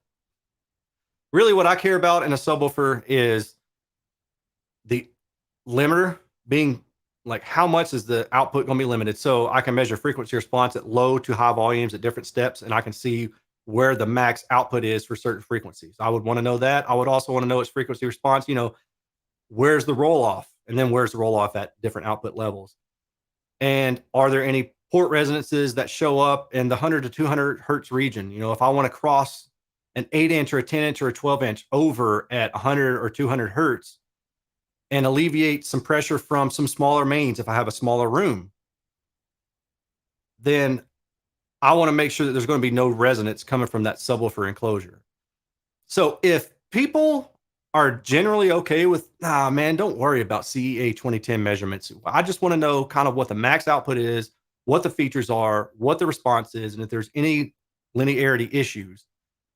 really what I care about in a subwoofer is the limiter being like how much is the output going to be limited, so I can measure frequency response at low to high volumes at different steps, and I can see where the max output is for certain frequencies. I would want to know that. I would also want to know its frequency response, where's the roll off, and then where's the roll off at different output levels, and are there any port resonances that show up in the 100 to 200 hertz region. If I want to cross an 8-inch or a 10-inch or a 12-inch over at 100 or 200 hertz and alleviate some pressure from some smaller mains if I have a smaller room, then I want to make sure that there's going to be no resonance coming from that subwoofer enclosure. So if people are generally okay with, man, don't worry about CEA 2010 measurements. I just want to know kind of what the max output is, what the features are, what the response is, and if there's any linearity issues,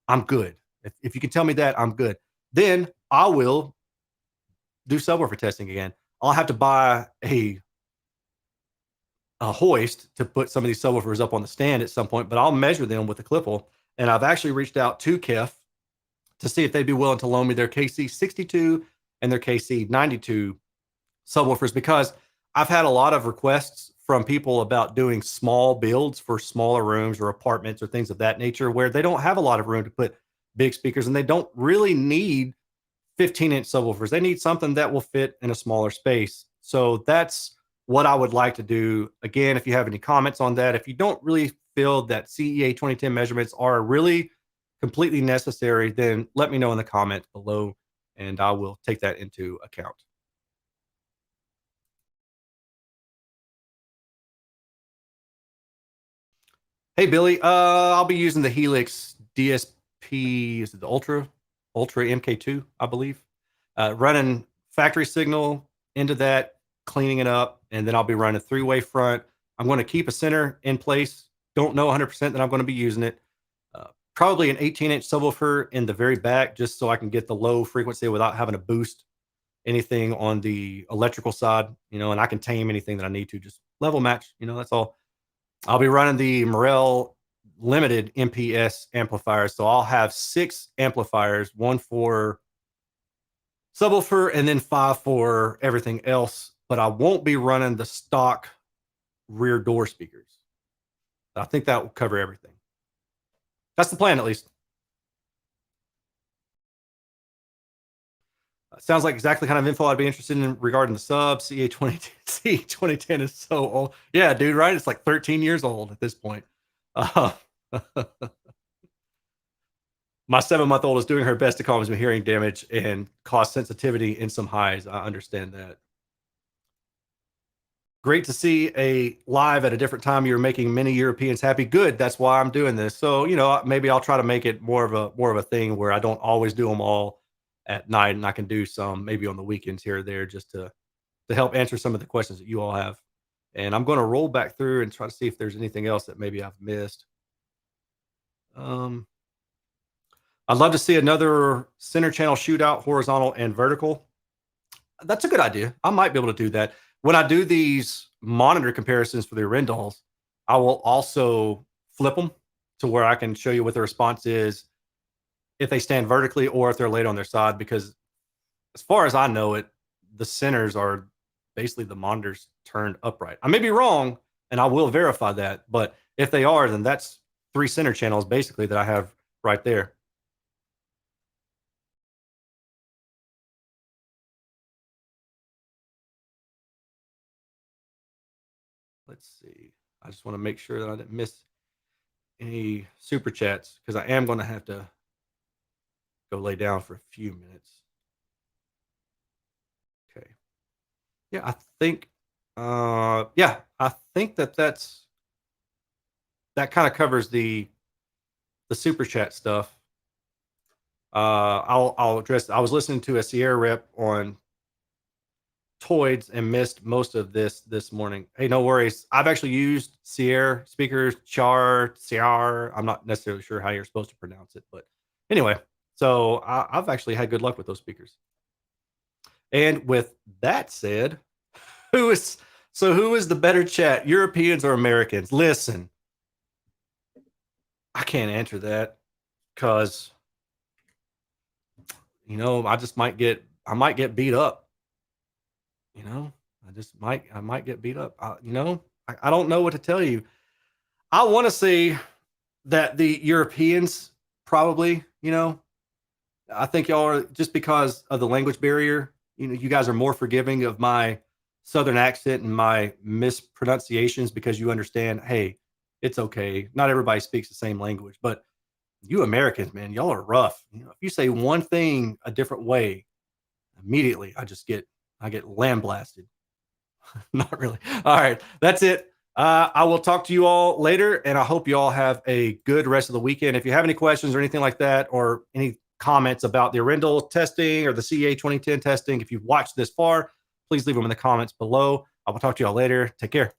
I'm good. If you can tell me that, I'm good. Then I will do subwoofer testing again. I'll have to buy a hoist to put some of these subwoofers up on the stand at some point, but I'll measure them with the Klippel. And I've actually reached out to KEF to see if they'd be willing to loan me their KC62 and their KC92 subwoofers, because I've had a lot of requests from people about doing small builds for smaller rooms or apartments or things of that nature where they don't have a lot of room to put big speakers and they don't really need 15-inch subwoofers. They need something that will fit in a smaller space. So that's what I would like to do. Again, if you have any comments on that, if you don't really feel that CEA 2010 measurements are really completely necessary, then let me know in the comments below and I will take that into account. Hey Billy, I'll be using the Helix DSP. Is it the Ultra MK2? I believe. Running factory signal into that, cleaning it up, and then I'll be running a three-way front. I'm going to keep a center in place. Don't know 100% that I'm going to be using it. Probably an 18-inch subwoofer in the very back, just so I can get the low frequency without having to boost anything on the electrical side. And I can tame anything that I need to, just level match. That's all. I'll be running the Morel limited MPS amplifiers. So I'll have 6 amplifiers, 1 for subwoofer and then 5 for everything else. But I won't be running the stock rear door speakers. I think that will cover everything. That's the plan, at least. Sounds like exactly kind of info I'd be interested in regarding the sub. CA2010 is so old. Yeah, dude, right? It's like 13 years old at this point. Uh, my 7-month-old is doing her best to calm some hearing damage and cause sensitivity in some highs. I understand that. Great to see a live at a different time. You're making many Europeans happy. Good. That's why I'm doing this. So, maybe I'll try to make it more of a thing where I don't always do them all at night, and I can do some maybe on the weekends here or there, just to help answer some of the questions that you all have. And I'm going to roll back through and try to see if there's anything else that maybe I've missed. I'd love to see another center channel shootout, horizontal and vertical. That's a good idea. I might be able to do that. When I do these monitor comparisons for the Rendols, I will also flip them to where I can show you what the response is if they stand vertically or if they're laid on their side, because as far as I know it, the centers are basically the monitors turned upright. I may be wrong, and I will verify that, but If they are, then that's 3 center channels basically that I have right there. Let's see. I just want to make sure that I didn't miss any super chats because I am going to have to go lay down for a few minutes. Okay. Yeah, I think I think that kind of covers the super chat stuff. I'll address. I was listening to a Sierra rep on Toids and missed most of this morning. Hey, no worries. I've actually used Sierra speakers, Ciar. I'm not necessarily sure how you're supposed to pronounce it, but anyway, so I've actually had good luck with those speakers. And with that said, who is who is the better chat, Europeans or Americans? Listen, I can't answer that because I might get beat up. You know, I might get beat up. I don't know what to tell you. I want to say that the Europeans probably, I think y'all are just because of the language barrier. You guys are more forgiving of my southern accent and my mispronunciations because you understand, hey, it's okay. Not everybody speaks the same language, but you Americans, man, y'all are rough. If you say one thing a different way, immediately I get lambasted. Not really. All right, that's it. I will talk to you all later, and I hope you all have a good rest of the weekend. If you have any questions or anything like that, or any comments about the Arendelle testing or the CA 2010 testing, if you've watched this far, please leave them in the comments below. I will talk to you all later. Take care.